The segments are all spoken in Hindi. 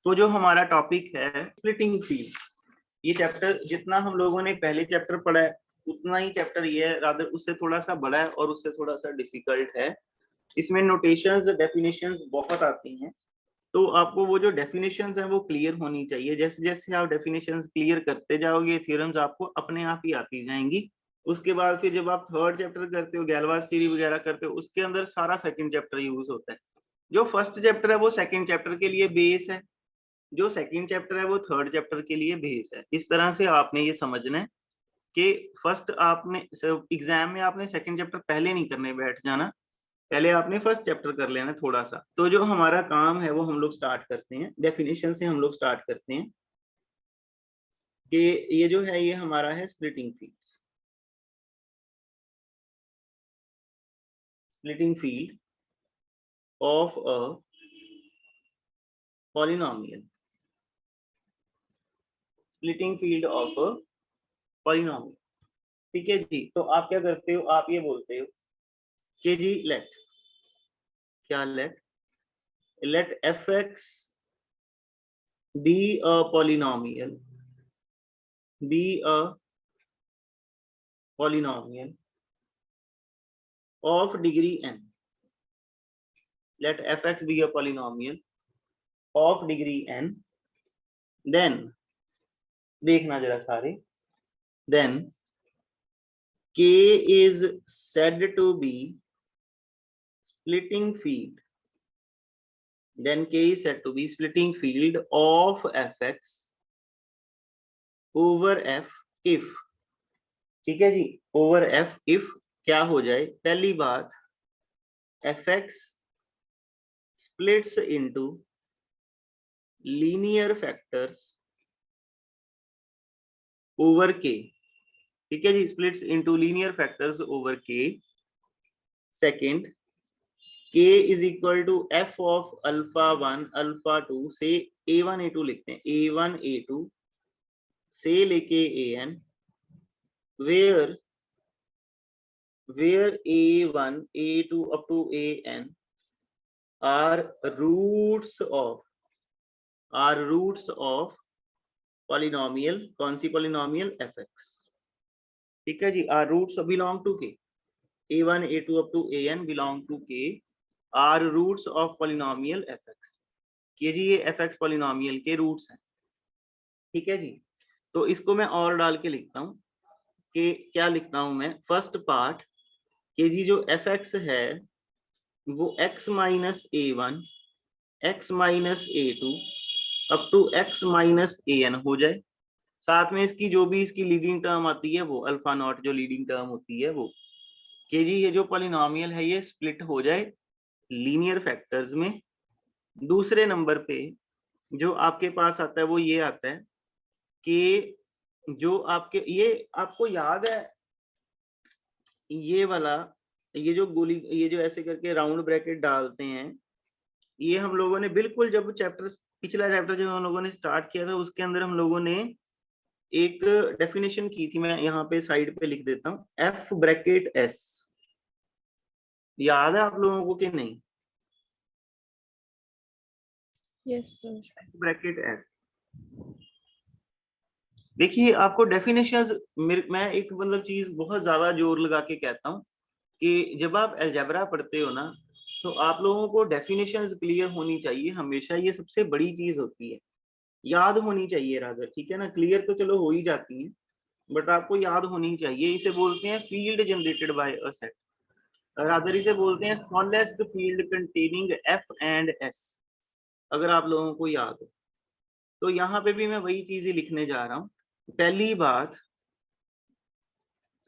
तो जो हमारा टॉपिक है स्प्लिटिंग फील्ड, ये चैप्टर जितना हम लोगों ने पहले चैप्टर पढ़ा है उतना ही चैप्टर ये है, रादर उससे थोड़ा सा बड़ा है और उससे थोड़ा सा डिफिकल्ट है। इसमें नोटेशंस डेफिनेशंस बहुत आती हैं, तो आपको वो जो डेफिनेशंस हैं वो क्लियर होनी चाहिए। जैसे जैसे आप डेफिनेशंस क्लियर करते जाओगे थ्योरम्स आपको अपने आप ही आती जाएंगी। उसके बाद फिर जब आप थर्ड चैप्टर करते हो, गैलवास थ्योरी वगैरह करते हो, उसके अंदर सारा सेकंड चैप्टर यूज होता है। जो फर्स्ट चैप्टर है वो सेकंड चैप्टर के लिए बेस है, जो सेकंड चैप्टर है वो थर्ड चैप्टर के लिए बेस है। इस तरह से आपने ये समझना है कि फर्स्ट आपने एग्जाम में आपने सेकंड चैप्टर पहले नहीं करने बैठ जाना, पहले आपने फर्स्ट चैप्टर कर लेना थोड़ा सा। तो जो हमारा काम है वो हम लोग स्टार्ट करते हैं, डेफिनेशन से हम लोग स्टार्ट करते हैं कि ये जो है ये हमारा है splitting fields. Splitting field of a polynomial, splitting field of a polynomial. ठीक है जी, तो आप क्या करते हो, आप ये बोलते हो कि जी लेट, क्या let F X be a polynomial, be a polynomial of degree n, let fx be a polynomial of degree n, then देखना जरा सारे, then k is said to be splitting field, then k is said to be splitting field of fx over f if, ठीक है जी, over f if क्या हो जाए, पहली बात fx splits into linear factors over k, ठीक है जी, splits into linear factors over k। Second, k is equal to f of alpha 1 alpha 2 से a1 a2 लिखते हैं, a1 a2 से लेके an, where a1 a2 up to an are roots of polynomial, कौन सी polynomial, fx। ठीक है जी, आर रूट्स बिलोंग टू के, a1 a2 up to an belong to k are roots of polynomial fx, कि जी ये fx polynomial के रूट्स हैं। ठीक है जी, तो इसको मैं और डाल के लिखता हूँ कि क्या लिखता हूं मैं, फर्स्ट पार्ट कि जी जो fx है वो x minus a1 x minus a2 up to x minus an हो जाए, साथ में इसकी जो भी इसकी लीडिंग टर्म आती है वो अल्फा नॉट जो लीडिंग टर्म होती है वो, कि जी ये जो पॉलिनोमियल है ये स्प्लिट हो जाए लीनियर फैक्टर्स में। दूसरे नंबर पे जो आपके पास आता है वो ये आता है कि जो आपके ये आपको याद है ये वाला, ये जो गोली, ये जो ऐसे करके राउंड ब्रैकेट डालते हैं, ये हम लोगों ने बिल्कुल जब चैप्टर, पिछला चैप्टर जो हम लोगों ने स्टार्ट किया था उसके अंदर हम लोगों ने एक डेफिनेशन की थी, मैं यहाँ पे साइड पे लिख देता हूँ, एफ ब्रैकेट एस, याद है आप लोगों को कि नहीं? Yes sir. ब्रैकेट एफ, देखिए आपको डेफिनेशंस, मैं एक मतलब चीज बहुत ज्यादा जोर लगा के कहता हूँ कि जब आप अलजेब्रा पढ़ते हो ना तो आप लोगों को डेफिनेशंस क्लियर होनी चाहिए हमेशा, ये सबसे बड़ी चीज होती है, याद होनी चाहिए रादर, ठीक है ना, क्लियर तो चलो हो ही जाती है बट आपको याद होनी चाहिए। इसे बोलते हैं field generated by a set, rather इसे बोलते हैं smallest field containing F and S, अगर आप लोगों को याद हो। तो यहाँ पे भी मैं वही चीज ही लिखने जा रहा हूँ। पहली बात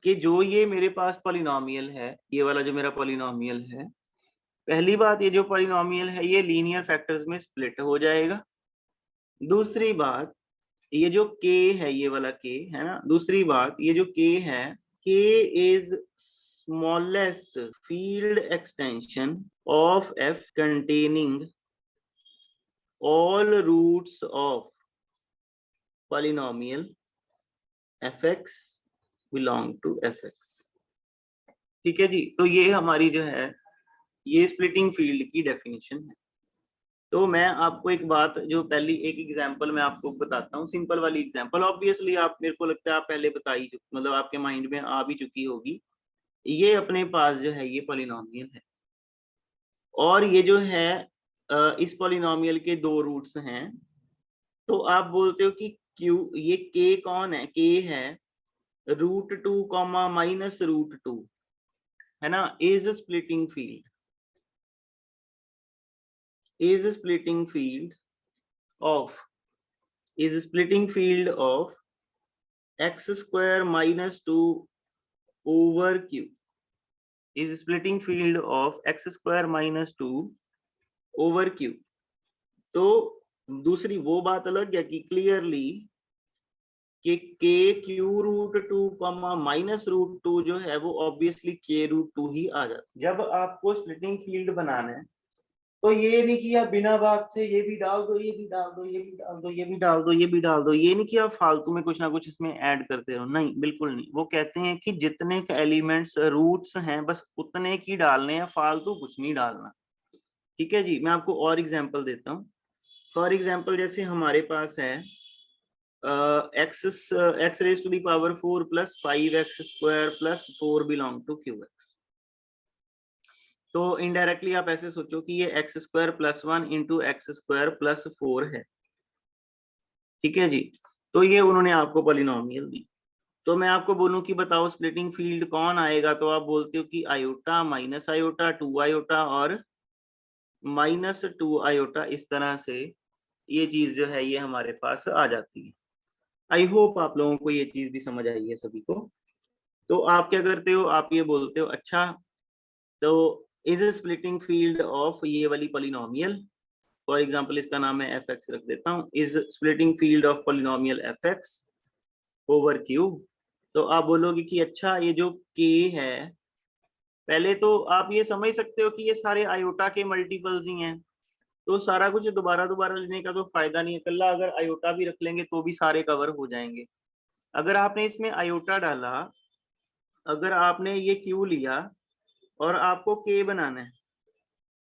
कि जो ये मेरे पास पॉलिनोमियल है, ये वाला जो मेरा पॉलिनोमियल है, पहली बात ये जो पॉलिनोमियल है ये लीनियर फैक्टर्स में स्प्लिट हो जाएगा। दूसरी बात ये जो k है, ये वाला k है ना, दूसरी बात ये जो k है, k is smallest field extension of f containing all roots of polynomial fx belong to fx। ठीक है जी, तो ये हमारी जो है ये स्प्लिटिंग फील्ड की डेफिनेशन है। तो मैं आपको एक बात, जो पहली एक एग्जांपल मैं आपको बताता हूँ, सिंपल वाली एग्जांपल। ऑब्वियसली आप, मेरे को लगता है आप पहले बता ही मतलब आपके माइंड में आ भी चुकी होगी। ये अपने पास जो है ये पॉलिनोमियल है, और ये जो है इस पॉलिनोमियल के दो रूट्स हैं। तो आप बोलते हो कि क्यू, ये के कौन है? के है √2 कॉमा -√2, है ना। Is splitting field, is splitting field of, is splitting field of x² - 2 over q, is splitting field of x² - 2 over q। तो दूसरी वो बात अलग है कि क्लियरली कि k3√2 -√2 जो है वो ऑब्वियसली k√2 ही आ जाता। जब आपको स्प्लिटिंग फील्ड बनाना है तो ये नहीं कि आप बिना बात से ये भी डाल दो, ये भी डाल दो, ये भी डाल दो, ये भी डाल दो, ये भी डाल दो। ये नहीं कि आप फालतू में कुछ ना कुछ इसमें ऐड करते रहो, नहीं, बिल्कुल नहीं। वो कहते हैं कि जितने के एलिमेंट्स रूट्स हैं बस उतने की डालने हैं, फालतू कुछ नहीं डालना। ठीक है जी, मैं आपको और एग्जांपल देता हूँ। फॉर एग्जांपल जैसे हमारे पास है x⁴ + 5x² + 4 belong to qx। तो इनडायरेक्टली आप ऐसे सोचो कि ये x² + 1 × x² + 4 है। ठीक है जी, तो ये उन्होंने आपको पॉलिनोमियल दी। तो मैं आपको बोलूं कि बताओ स्प्लिटिंग फील्ड कौन आएगा, तो आप बोलते हो कि आयोटा, माइनस आयोटा, 2 आयोटा और -2 आयोटा। इस तरह से ये चीज जो है ये हमारे पास आ जाती है। आई होप आप लोगों को ये चीज भी समझ आई है सभी को। तो आप क्या करते हो, आप ये बोलते हो अच्छा, तो इज स्प्लिटिंग फील्ड ऑफ ये वाली पॉलिनोमियल, फॉर एग्जांपल इसका नाम है fx रख देता हूँ, is splitting field of polynomial fx over q। तो आप बोलोगे कि अच्छा ये जो k है, पहले तो आप ये समझ सकते हो कि ये सारे आयोटा के मल्टीपल्स ही हैं, तो सारा कुछ दोबारा दोबारा लेने का तो फायदा नहीं है। कल्ला अगर आयोटा भी रख लेंगे तो भी सारे कवर हो जाएंगे। अगर आपने इसमें आयोटा डाला, अगर आपने ये क्यू लिया और आपको के बनाना है,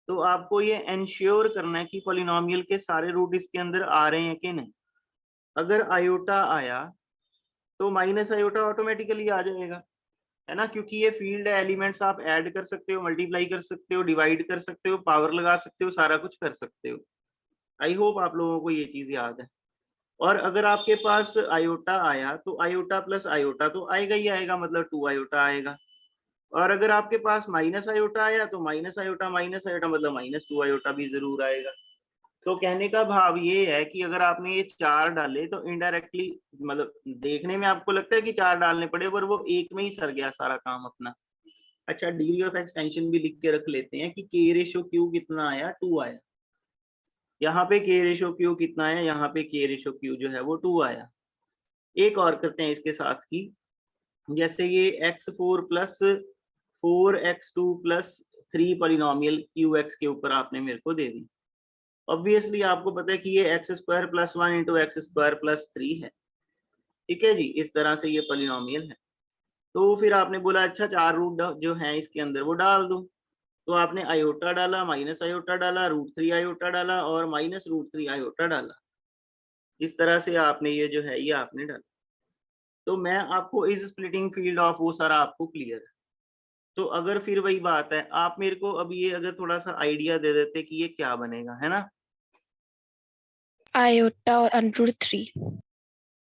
तो आपको ये एंश्योर करना है कि पॉलिनोमियल के सारे रूट इसके अंदर आ रहे हैं कि नहीं। अगर आयोटा आया तो माइनस आयोटा ऑटोमेटिकली आ जाएगा, है ना, क्योंकि ये फील्ड है, एलिमेंट्स आप ऐड कर सकते हो, मल्टीप्लाई कर सकते हो, डिवाइड कर सकते हो, पावर लगा सकते हो, सारा कुछ कर सकते हो। आई होप आप लोगों को ये चीज याद है। और अगर आपके पास आयोटा आया तो आयोटा प्लस आयोटा तो आएगा ही आएगा, मतलब 2 आयोटा आएगा। और अगर आपके पास माइनस आयोटा आया तो माइनस आयोटा मतलब -2 आयोटा भी जरूर आएगा। तो कहने का भाव ये है कि अगर आपने ये 4 डाले तो इनडायरेक्टली, मतलब देखने में आपको लगता है कि 4 डालने पड़े, पर वो एक में ही सर गया सारा काम अपना। अच्छा, डिग्री ऑफ एक्सटेंशन भी लिख के रख लेते हैं कि k/q कितना आया, 2 आया। यहाँ पे k/q कितना आया, यहाँ पे k/q जो है वो 2 आया। एक और करते हैं इसके साथ की, जैसे ये x4 + 4x2 + 3 पॉलिनोमियल qx के ऊपर आपने मेरे को दे दी। ऑब्वियसली आपको पता है कि ये x² + 1 × x² + 3 है। ठीक है जी, इस तरह से ये पॉलिनोमियल है। तो फिर आपने बोला अच्छा 4 रूट जो है इसके अंदर वो डाल दूं। तो आपने आयोटा डाला, माइनस आयोटा डाला, √3 आयोटा डाला और -√3 आयोटा डाला। इस तरह से आपने ये जो है ये आपने डाला। तो मैं आपको इस स्प्लिटिंग फील्ड ऑफ वो सारा आपको क्लियर है। तो अगर फिर वही बात है, आप मेरे को अब ये अगर थोड़ा सा आइडिया दे देते कि ये क्या बनेगा, है ना। Iota और √3।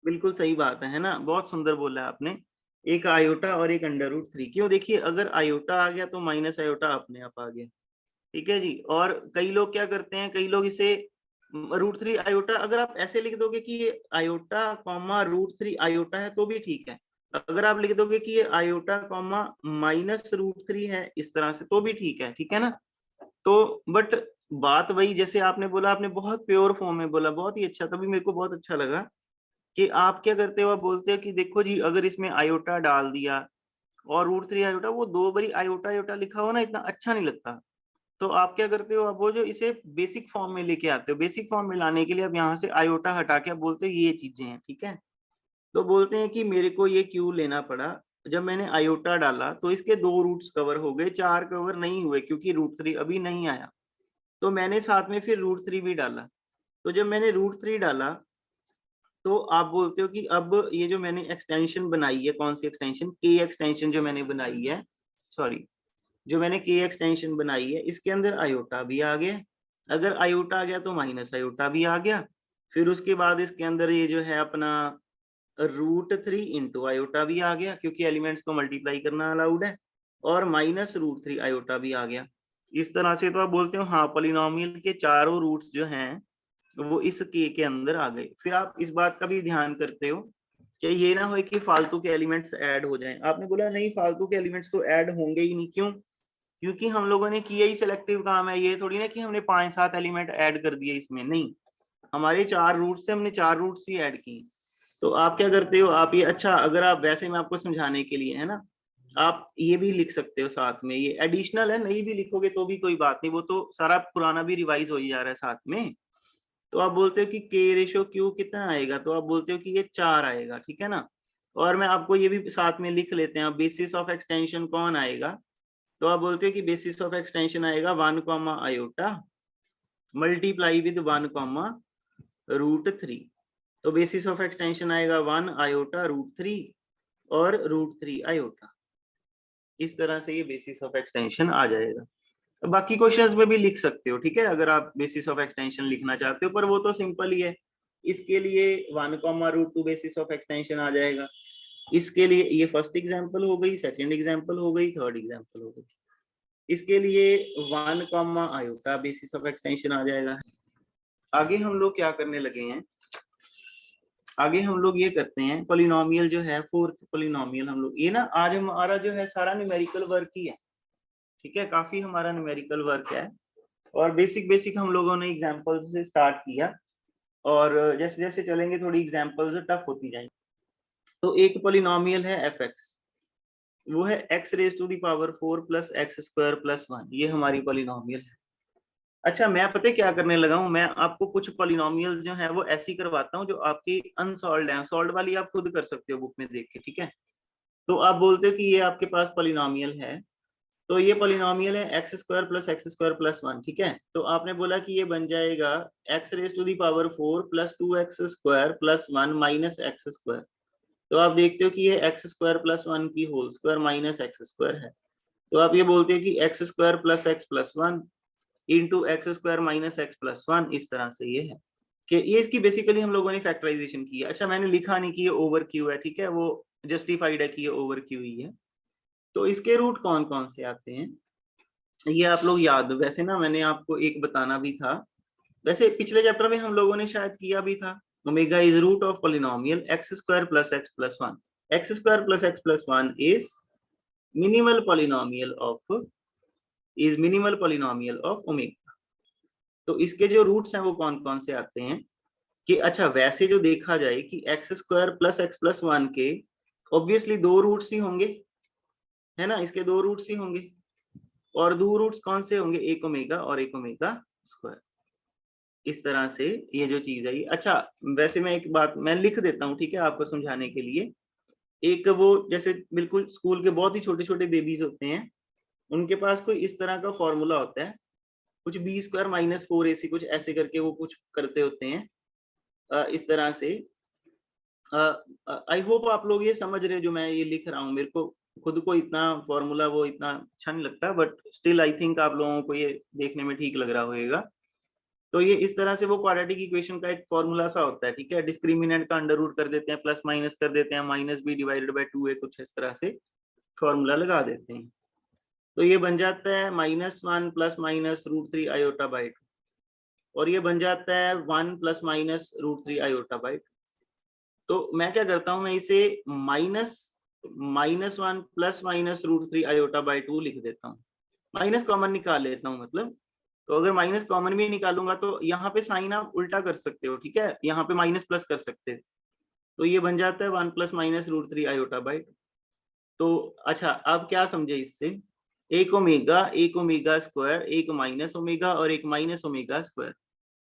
बिल्कुल सही बात है ना, बहुत सुंदर बोला आपने। एक आयोटा और एक √3। क्यों, देखिए अगर आयोटा आ गया तो माइनस आयोटा अपने आप आ गया। ठीक है जी। और कई लोग क्या करते हैं, कई लोग इसे √3 आयोटा, अगर आप ऐसे लिख दोगे कि ये आयोटा कॉमा √3 आयोटा है तो भी ठीक है। अगर आप लिख दोगे कि ये आयोटा कॉमा -√3 है इस तरह से तो भी ठीक है ना। तो बट बात वही, जैसे आपने बोला, आपने बहुत प्योर फॉर्म में बोला, बहुत ही अच्छा, तभी मेरे को बहुत अच्छा लगा कि आप क्या करते हो, आप बोलते हो कि देखो जी अगर इसमें आयोटा डाल दिया और √3 आयोटा, वो 2 बारी आयोटा आयोटा लिखा हो ना, इतना अच्छा नहीं लगता। तो आप क्या करते हो, अब वो जो इसे बेसिक फॉर्म में लेके आते हो, बेसिक फॉर्म में लाने के लिए अब यहाँ से आयोटा हटा के आप बोलते हो ये चीजें हैं। ठीक है, तो बोलते हैं कि मेरे को ये क्यू लेना पड़ा, जब मैंने आयोटा डाला तो इसके 2 रूट्स कवर हो गए, 4 कवर नहीं हुए क्योंकि √3 अभी नहीं आया। तो मैंने साथ में फिर √3 भी डाला। तो जब मैंने √3 डाला तो आप बोलते हो कि अब ये जो मैंने एक्सटेंशन बनाई है, कौन सी एक्सटेंशन, के एक्सटेंशन जो मैंने बनाई है, सॉरी जो मैंने के एक्सटेंशन बनाई है, इसके अंदर आयोटा भी आ गया। अगर आयोटा आ गया तो माइनस आयोटा भी आ गया। फिर उसके बाद इसके अंदर ये जो है अपना √3 इंटू आयोटा भी आ गया, क्योंकि एलिमेंट्स को मल्टीप्लाई करना अलाउड है, और माइनस √3 आयोटा भी आ गया। इस तरह से तो आप बोलते हो हाँ पॉलिनोमियल के चारों रूट्स जो हैं वो इस के अंदर आ गए। फिर आप इस बात का भी ध्यान करते हो कि ये ना हो कि फालतू के एलिमेंट्स ऐड हो जाएं। आपने बोला नहीं फालतू के एलिमेंट्स तो ऐड होंगे ही नहीं, क्यों? क्योंकि हम लोगों ने किया ही सिलेक्टिव काम है, ये थोड़ी ना कि हमने 5-7 एलिमेंट ऐड कर दिए इसमें, नहीं, हमारे 4 रूट्स से हमने 4 रूट्स ही ऐड की। तो आप क्या करते हो, आप ये, अच्छा अगर आप वैसे मैं आपको समझाने के लिए है ना, आप ये भी लिख सकते हो साथ में, ये एडिशनल है, नहीं भी लिखोगे तो भी कोई बात नहीं, वो तो सारा पुराना भी रिवाइज हो ही जा रहा है साथ में। तो आप बोलते हो कि के रेशो क्यू कितना आएगा, तो आप बोलते हो कि ये 4 आएगा, ठीक है ना। और मैं आपको ये भी साथ में लिख लेते हैं, बेसिस ऑफ एक्सटेंशन कौन आएगा, तो आप बोलते हो कि बेसिस ऑफ एक्सटेंशन आएगा 1 comma iota multiply with 1 comma √3। तो बेसिस ऑफ एक्सटेंशन आएगा 1 आयोटा √3 और √3 आयोटा। इस तरह से ये बेसिस ऑफ एक्सटेंशन आ जाएगा। बाकी क्वेश्चंस में भी लिख सकते हो, ठीक है, अगर आप बेसिस ऑफ एक्सटेंशन लिखना चाहते हो, पर वो तो सिंपल ही है। इसके लिए 1 कॉमा √2 बेसिस ऑफ एक्सटेंशन आ जाएगा। इसके लिए ये फर्स्ट एग्जांपल हो गई, सेकंड एग्जांपल हो गई, थर्ड एग्जांपल हो गई। इसके लिए 1 comma iota basis of extension आ जाएगा। आगे हम लोग क्या करने लगे हैं, आगे हम लोग ये करते हैं पॉलिनोमियल जो है, फोर्थ पॉलिनोमियल हम लोग, ये ना आज हमारा जो है सारा न्यूमेरिकल वर्क ही है, ठीक है, काफी हमारा न्यूमेरिकल वर्क है। और बेसिक बेसिक हम लोगों ने एग्जांपल्स से स्टार्ट किया, और जैसे जैसे चलेंगे थोड़ी एग्जांपल्स टफ होती जाएंगी। तो एक पॉलिनोमियल है fx, वो है x⁴ प्लस x² + 1, ये हमारी पॉलिनोमियल है। अच्छा मैं पता है क्या करने लगा हूँ, मैं आपको कुछ पॉलिनोमियल्स जो हैं वो ऐसी करवाता हूँ जो आपकी अनसॉल्व्ड हैं, सॉल्व वाली आप खुद कर सकते हो बुक में देख के, ठीक है। तो आप बोलते हो कि ये आपके पास पॉलिनोमियल है, तो ये पॉलिनोमियल है x² + x² + 1, ठीक है। तो आपने बोला कि ये बन जाएगा x⁴ प्लस 2x² + 1 - x²। तो आप देखते हो कि ये x² + 1 की होल स्क्वायर माइनस x² है। तो आप ये बोलते हो कि x² + x + 1 into x² - x + 1, इस तरह से ये है कि ये इसकी बेसिकली हम लोगों ने फैक्टराइजेशन की है। अच्छा मैंने लिखा नहीं कि ये ओवर क्यू है, ठीक है, वो जस्टिफाइड है कि ये ओवर क्यू ही है। तो इसके रूट कौन कौन से आते हैं ये आप लोग याद, वैसे ना मैंने आपको एक बताना भी था, वैसे पिछले चैप्टर में हम लोगों ने शायद किया भी था। Omega is root of polynomial x² + x + 1, x² + x + 1 is minimal polynomial of omega. तो इसके जो रूट्स हैं वो कौन कौन से आते हैं कि, अच्छा वैसे जो देखा जाए कि x² + x + 1 के ऑब्वियसली 2 रूट्स ही होंगे, है ना, इसके 2 रूट्स ही होंगे, और 2 रूट्स कौन से होंगे, एक ओमेगा और एक ओमेगा स्क्वायर। इस तरह से ये जो चीज है ये, अच्छा वैसे मैं एक बात मैं लिख देता हूँ, ठीक है, आपको समझाने के लिए। एक वो जैसे बिल्कुल स्कूल के बहुत ही छोटे छोटे बेबीज होते हैं, उनके पास कोई इस तरह का फॉर्मूला होता है, कुछ b² - 4ac कुछ ऐसे करके वो कुछ करते होते हैं, इस तरह से। आई होप आप लोग ये समझ रहे हो जो मैं ये लिख रहा हूँ, मेरे को खुद को इतना फॉर्मूला वो इतना अच्छा नहीं लगता, बट स्टिल आई थिंक आप लोगों को ये देखने में ठीक लग रहा होगा। तो ये इस तरह से वो क्वाड्रेटिक इक्वेशन का एक फॉर्मूला सा होता है, ठीक है, डिस्क्रिमिनेंट का अंडर रूट कर देते हैं, प्लस माइनस कर देते हैं, -b/2a कुछ इस तरह से फॉर्मूला लगा देते हैं। तो ये बन जाता है -1 ± √3 i/2, और ये बन जाता है 1 ± √3 i/2। तो मैं क्या करता हूँ, मैं इसे -1 ± √3 i/2 लिख देता हूँ, माइनस कॉमन निकाल लेता हूँ मतलब। तो अगर माइनस कॉमन भी निकालूंगा तो यहाँ पे साइन आप उल्टा कर सकते हो, ठीक है, यहाँ पे माइनस प्लस कर सकते हो। तो ये बन जाता है 1 ± √3 i/2। तो अच्छा अब क्या समझे इससे, एक ओमेगा स्क्वायर, एक माइनस ओमेगा और एक minus omega square.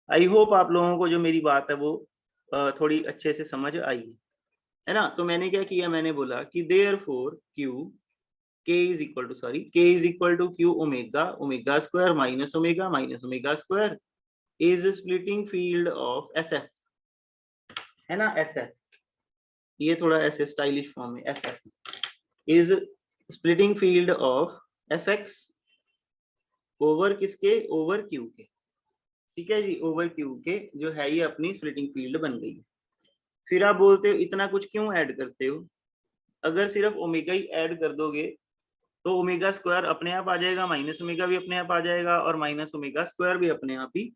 I hope आप लोगों को जो मेरी बात है वो थोड़ी अच्छे से समझ आई है ना। तो मैंने क्या किया, मैंने बोला कि therefore Q k is equal to k is equal to q omega square minus omega square is splitting field of SF, है ना SF, ये थोड़ा ऐसे स्टाइलिश फॉर्म है, SF is splitting field of fx over किसके, ओवर q के, ठीक है जी, ओवर q के जो है ये अपनी स्प्लिटिंग फील्ड बन गई है। फिर आप बोलते हो इतना कुछ क्यों ऐड करते हो, अगर सिर्फ ओमेगा ही ऐड कर दोगे तो ओमेगा स्क्वायर अपने आप आ जाएगा, माइनस ओमेगा भी अपने आप आ जाएगा और माइनस ओमेगा स्क्वायर भी अपने आप ही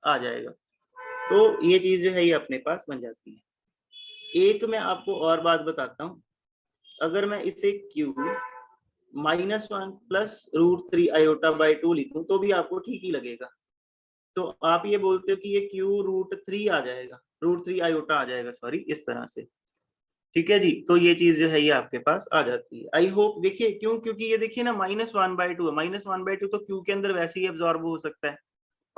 आ जाएगा, तो ये चीज जो है ये अपने पास बन जाती है। एक मैं आपको और बात बताता हूँ, अगर मैं इसे q -1 प्लस √3 आयोटा बाई 2 लिखूं तो भी आपको ठीक ही लगेगा। तो आप ये बोलते हो कि ये q√3 आ जाएगा, √3 आयोटा आ जाएगा, सॉरी, इस तरह से, ठीक है जी। तो ये चीज जो है ये आपके पास आ जाती है। आई होप, देखिए क्यों, क्योंकि ये देखिए ना -1/2 है, -1/2 तो q के अंदर वैसे ही एब्जॉर्ब हो सकता है,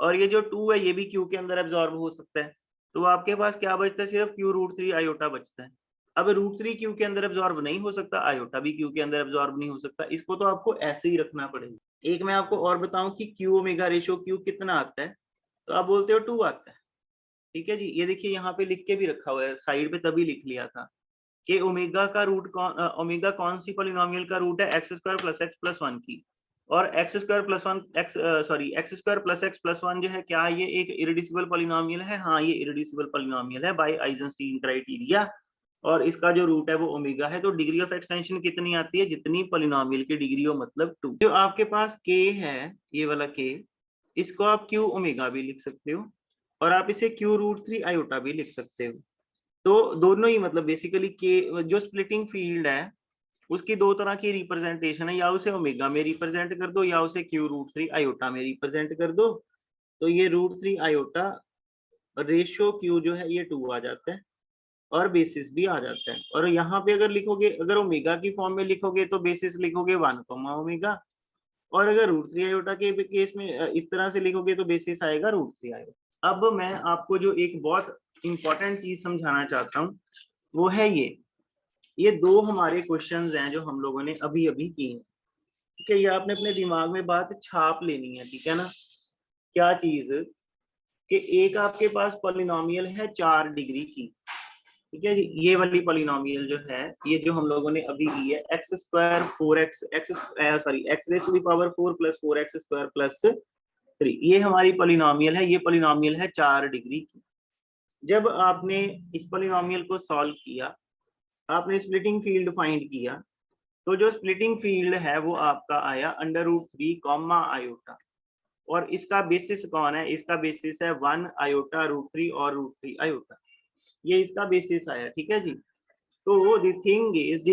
और ये जो 2 है ये भी q के अंदर एब्जॉर्ब हो सकता है, तो आपके पास क्या बचता है, सिर्फ q√3 आयोटा बचता है। अब √3 q के अंदर एब्जॉर्ब नहीं हो सकता, आयोटा भी q के अंदर एब्जॉर्ब नहीं हो सकता, इसको तो आपको ऐसे ही रखना पड़ेगा। एक मैं आपको और बताऊं कि q ओमेगा रेशियो q कितना आता है, तो आप बोलते हो 2 आता है, ठीक है जी। ये देखिए यहाँ पे लिख के भी रखा हुआ है साइड पे, तभी लिख लिया था कि ओमेगा का रूट ओमेगा कौन सी पॉलिनोमियल का रूट है, x² + x + 1 की, और x² + 1 x² + x + 1 जो है क्या ये एक इरेड्यूसिबल पॉलिनोमियल है, हाँ ये इरेड्यूसिबल पॉलिनोमियल है बाय आइजनस्टीन क्राइटेरिया, और इसका जो रूट है वो ओमेगा है, तो डिग्री ऑफ एक्सटेंशन कितनी आती है, जितनी पॉलिनोमियल की डिग्री हो, मतलब 2। जो आपके पास k है, ये वाला k, इसको आप q ओमेगा भी लिख सकते हो और आप इसे q√3 आयोटा भी लिख सकते हो, तो दोनों ही मतलब बेसिकली के जो स्प्लिटिंग फील्ड है उसकी दो तरह की रिप्रेजेंटेशन है, या उसे ओमेगा में रिप्रेजेंट कर दो या उसे q√3 आयोटा में रिप्रेजेंट कर दो, तो ये √3 आयोटा रेशियो q जो है ये 2 आ जाता है और बेसिस भी आ जाता है, और यहाँ पे अगर लिखोगे, अगर ओमेगा की फॉर्म में लिखोगे तो बेसिस लिखोगे 1 ओमेगा, और अगर √3 आयोटा के केस में इस तरह से लिखोगे तो बेसिस आएगा √3 आयोटा। अब मैं आपको जो एक बहुत इंपॉर्टेंट चीज समझाना चाहता हूँ वो है ये दो हमारे क्वेश्चंस हैं जो हम लोगों ने अभी अभी किए हैं, ठीक है। ये आपने अपने दिमाग में बात छाप लेनी है, ठीक है ना। क्या चीज, कि एक आपके पास पॉलिनोमियल है 4 डिग्री की, ठीक है जी, ये वाली पॉलिनोमियल जो है ये जो हम लोगों ने अभी ली है x² 4x x⁴ + 4x² + 3, ये हमारी पॉलिनोमियल है, ये पॉलिनोमियल है 4 डिग्री की। जब आपने इस पॉलिनोमियल को सॉल्व किया, आपने स्प्लिटिंग फील्ड फाइंड किया, तो जो स्प्लिटिंग फील्ड है वो आपका आया √3 आयोटा, और इसका बेसिस कौन है, इसका बेसिस है 1 आयोटा √3 और √3 आयोटा, ये इसका बेसिस आया, ठीक है जी। तो द थिंग इज,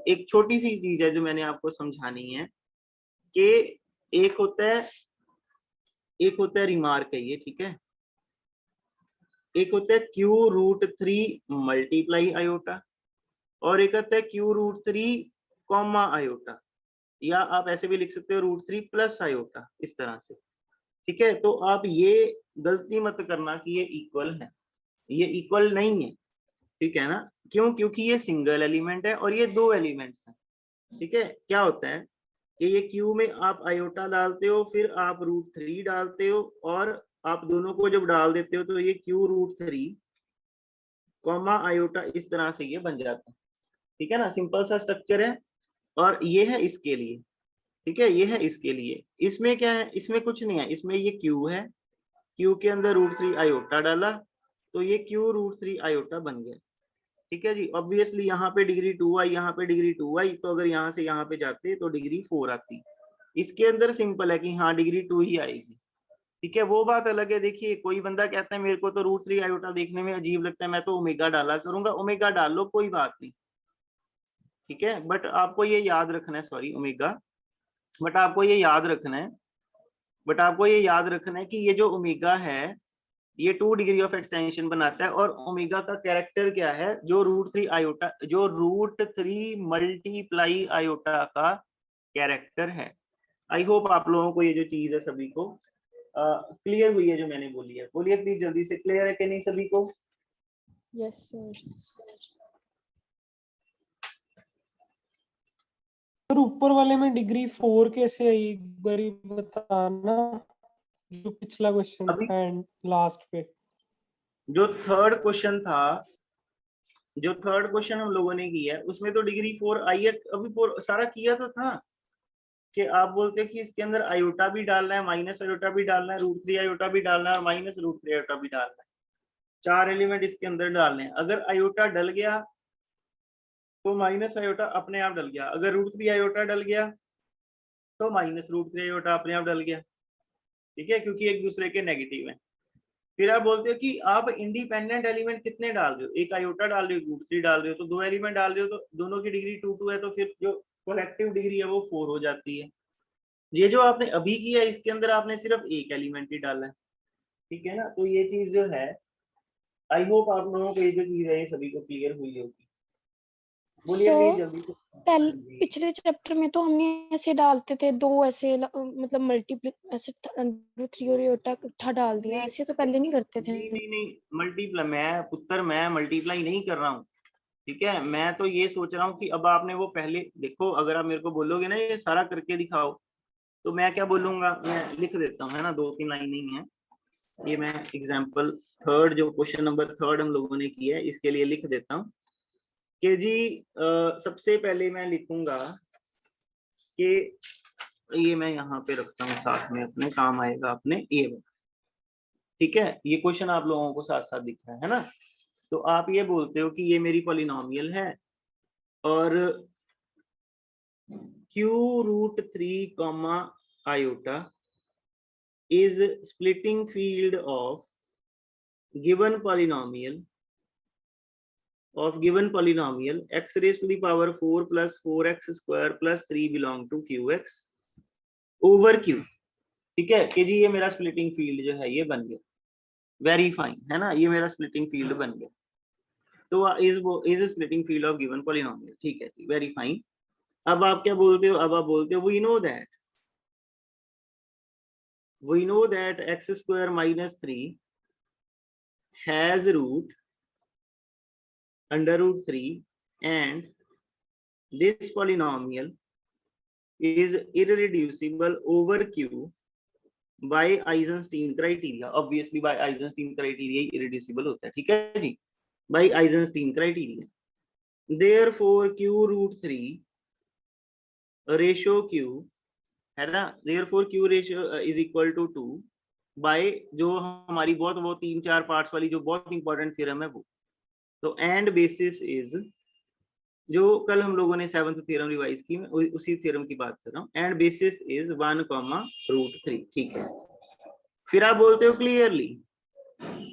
एक छोटी सी चीज है जो मैंने आपको समझानी है कि एक होता है रिमार्क है ये, ठीक है, एक होता है q√3 मल्टीप्लाई आयोटा, और एक आता है q√3 आयोटा, या आप ऐसे भी लिख सकते हो √3 प्लस आयोटा, इस तरह से, ठीक है। तो आप ये गलती मत करना कि ये इक्वल है, ये इक्वल नहीं है, ठीक है ना। क्यों, क्योंकि ये सिंगल एलिमेंट है और ये 2 एलिमेंट्स हैं, ठीक है। क्या होता है कि ये q में आप आयोटा डालते हो, फिर आप √3 डालते हो, और आप दोनों को जब डाल देते हो तो ये q√3 आयोटा इस तरह से ये बन जाता है, ठीक है ना। सिंपल सा स्ट्रक्चर है, और ये है इसके लिए, ठीक है, ये है इसके लिए। इसमें क्या है, इसमें कुछ नहीं है, इसमें ये q है, q के अंदर √3 आयोटा डाला तो ये q√3 आयोटा बन गया, ठीक है जी। ऑब्वियसली यहाँ पे डिग्री 2 आई, यहाँ पे डिग्री 2 आई, तो अगर यहाँ से यहाँ पे जाते तो डिग्री 4 आती। इसके अंदर सिंपल है कि हाँ डिग्री 2 ही आएगी, ठीक है। वो बात अलग है, देखिए कोई बंदा कहता है मेरे को तो √3 आयोटा देखने में अजीब लगता है, मैं तो ओमेगा डाला करूंगा, ओमेगा डाल लो, कोई बात नहीं, ठीक है। बट आपको ये याद रखना है, सॉरी ओमेगा, बट आपको ये याद रखना है, कि ये जो ओमेगा है ये 2 डिग्री ऑफ एक्सटेंशन बनाता है, और ओमेगा का कैरेक्टर क्या है, जो √3 आयोटा, जो √3 मल्टीप्लाई आयोटा का कैरेक्टर है। आई होप आप लोगों को ये जो चीज है सभी को क्लियर हुई है जो मैंने बोली है, बोलिए प्लीज जल्दी से, क्लियर है कि नहीं सभी को। Yes, sir. सर ऊपर वाले में डिग्री 4 कैसे आई एक बार बताना, जो पिछला क्वेश्चन अभी था एंड लास्ट पे। जो थर्ड क्वेश्चन था, जो थर्ड क्वेश्चन हम लोगों ने किया है उसमें तो डिग्री 4 आई है। अभी 4 सारा किया तो था कि आप बोलते कि इसके अंदर आयोटा भी डालना है, माइनस आयोटा भी डालना है, √3 आयोटा भी डालना है और माइनस √3 आयोटा भी डालना है। 4 एलिमेंट इसके अंदर डालने हैं। अगर आयोटा डल गया तो माइनस आयोटा अपने आप डल गया, अगर √3 आयोटा डल गया तो माइनस √3 आयोटा अपने आप डल गया। ठीक है, क्योंकि एक दूसरे के नेगेटिव है। फिर आप बोलते हो कि आप इंडिपेंडेंट एलिमेंट कितने डाल रहे हो, एक आयोटा डाल रहे हो, √3 डाल रहे हो, तो 2 एलिमेंट डाल रहे हो तो दोनों की डिग्री 2 है, तो फिर जो कलेक्टिव डिग्री है वो 4 हो जाती है। ये जो आपने अभी किया इसके अंदर आपने सिर्फ एक एलिमेंट ही डाला है। ठीक है ना, तो ये चीज जो है, आई होप आप लोगों को ये जो चीज है ये सभी को क्लियर हुई होगी। बोलिए So, प्लीज जल्दी से। हाँ जी। पिछले चैप्टर में तो हमने ऐसे डालते थे, दो ऐसे मतलब मल्टीप्लाई ऐसे √3 और आयोटा इकट्ठा डाल दिया, नहीं ऐसे तो पहले नहीं करते थे। नहीं, मल्टीप्लाई मैं मल्टीप्लाई नहीं कर रहा हूँ। ठीक है, मैं तो ये सोच रहा हूँ कि अब आपने वो पहले देखो, अगर आप मेरे को बोलोगे ना ये सारा करके दिखाओ, तो मैं क्या बोलूंगा, मैं लिख देता हूँ, है ना, 2-3 लाइन नहीं है ये, मैं एग्जाम्पल थर्ड जो क्वेश्चन नंबर थर्ड हम लोगों ने किया है इसके लिए लिख देता हूँ कि जी सबसे पहले मैं लिखूंगा कि ये मैं यहाँ पे रखता हूँ साथ में, अपने काम आएगा अपने ये। ठीक है, ये क्वेश्चन आप लोगों को साथ साथ दिख रहा है ना। तो आप ये बोलते हो कि ये मेरी पॉलिनोमियल है और q√3 iota is splitting field of given polynomial x raised to the power 4 plus 4x square plus 3 belong to qx over q। ठीक है कि जी ये मेरा स्प्लिटिंग फील्ड जो है ये बन गया, वेरी फाइन, है ना, ये मेरा स्प्लिटिंग फील्ड बन गया। तो is splitting field of given polynomial. ठीक है जी, वेरी फाइन। अब आप क्या बोलते हो, अब आप बोलते हो we know that x square minus 3 has root under √3 and this polynomial is irreducible over q by Eisenstein criteria। obviously by Eisenstein criteria irreducible होता है। ठीक है जी, by Eisenstein criteria। therefore q√3 ratio q, है ना, therefore q ratio is equal to 2 bye जो हमारी बहुत वो 3-4 पार्ट्स वाली जो बहुत इंपॉर्टेंट थ्योरम है वो। तो एंड बेसिस इज, जो कल हम लोगों ने 7th थ्योरम रिवाइज की, मैं उसी थ्योरम की बात कर रहा हूँ। And bases is 1, √3। ठीक है, फिर आप बोलते हो क्लियरली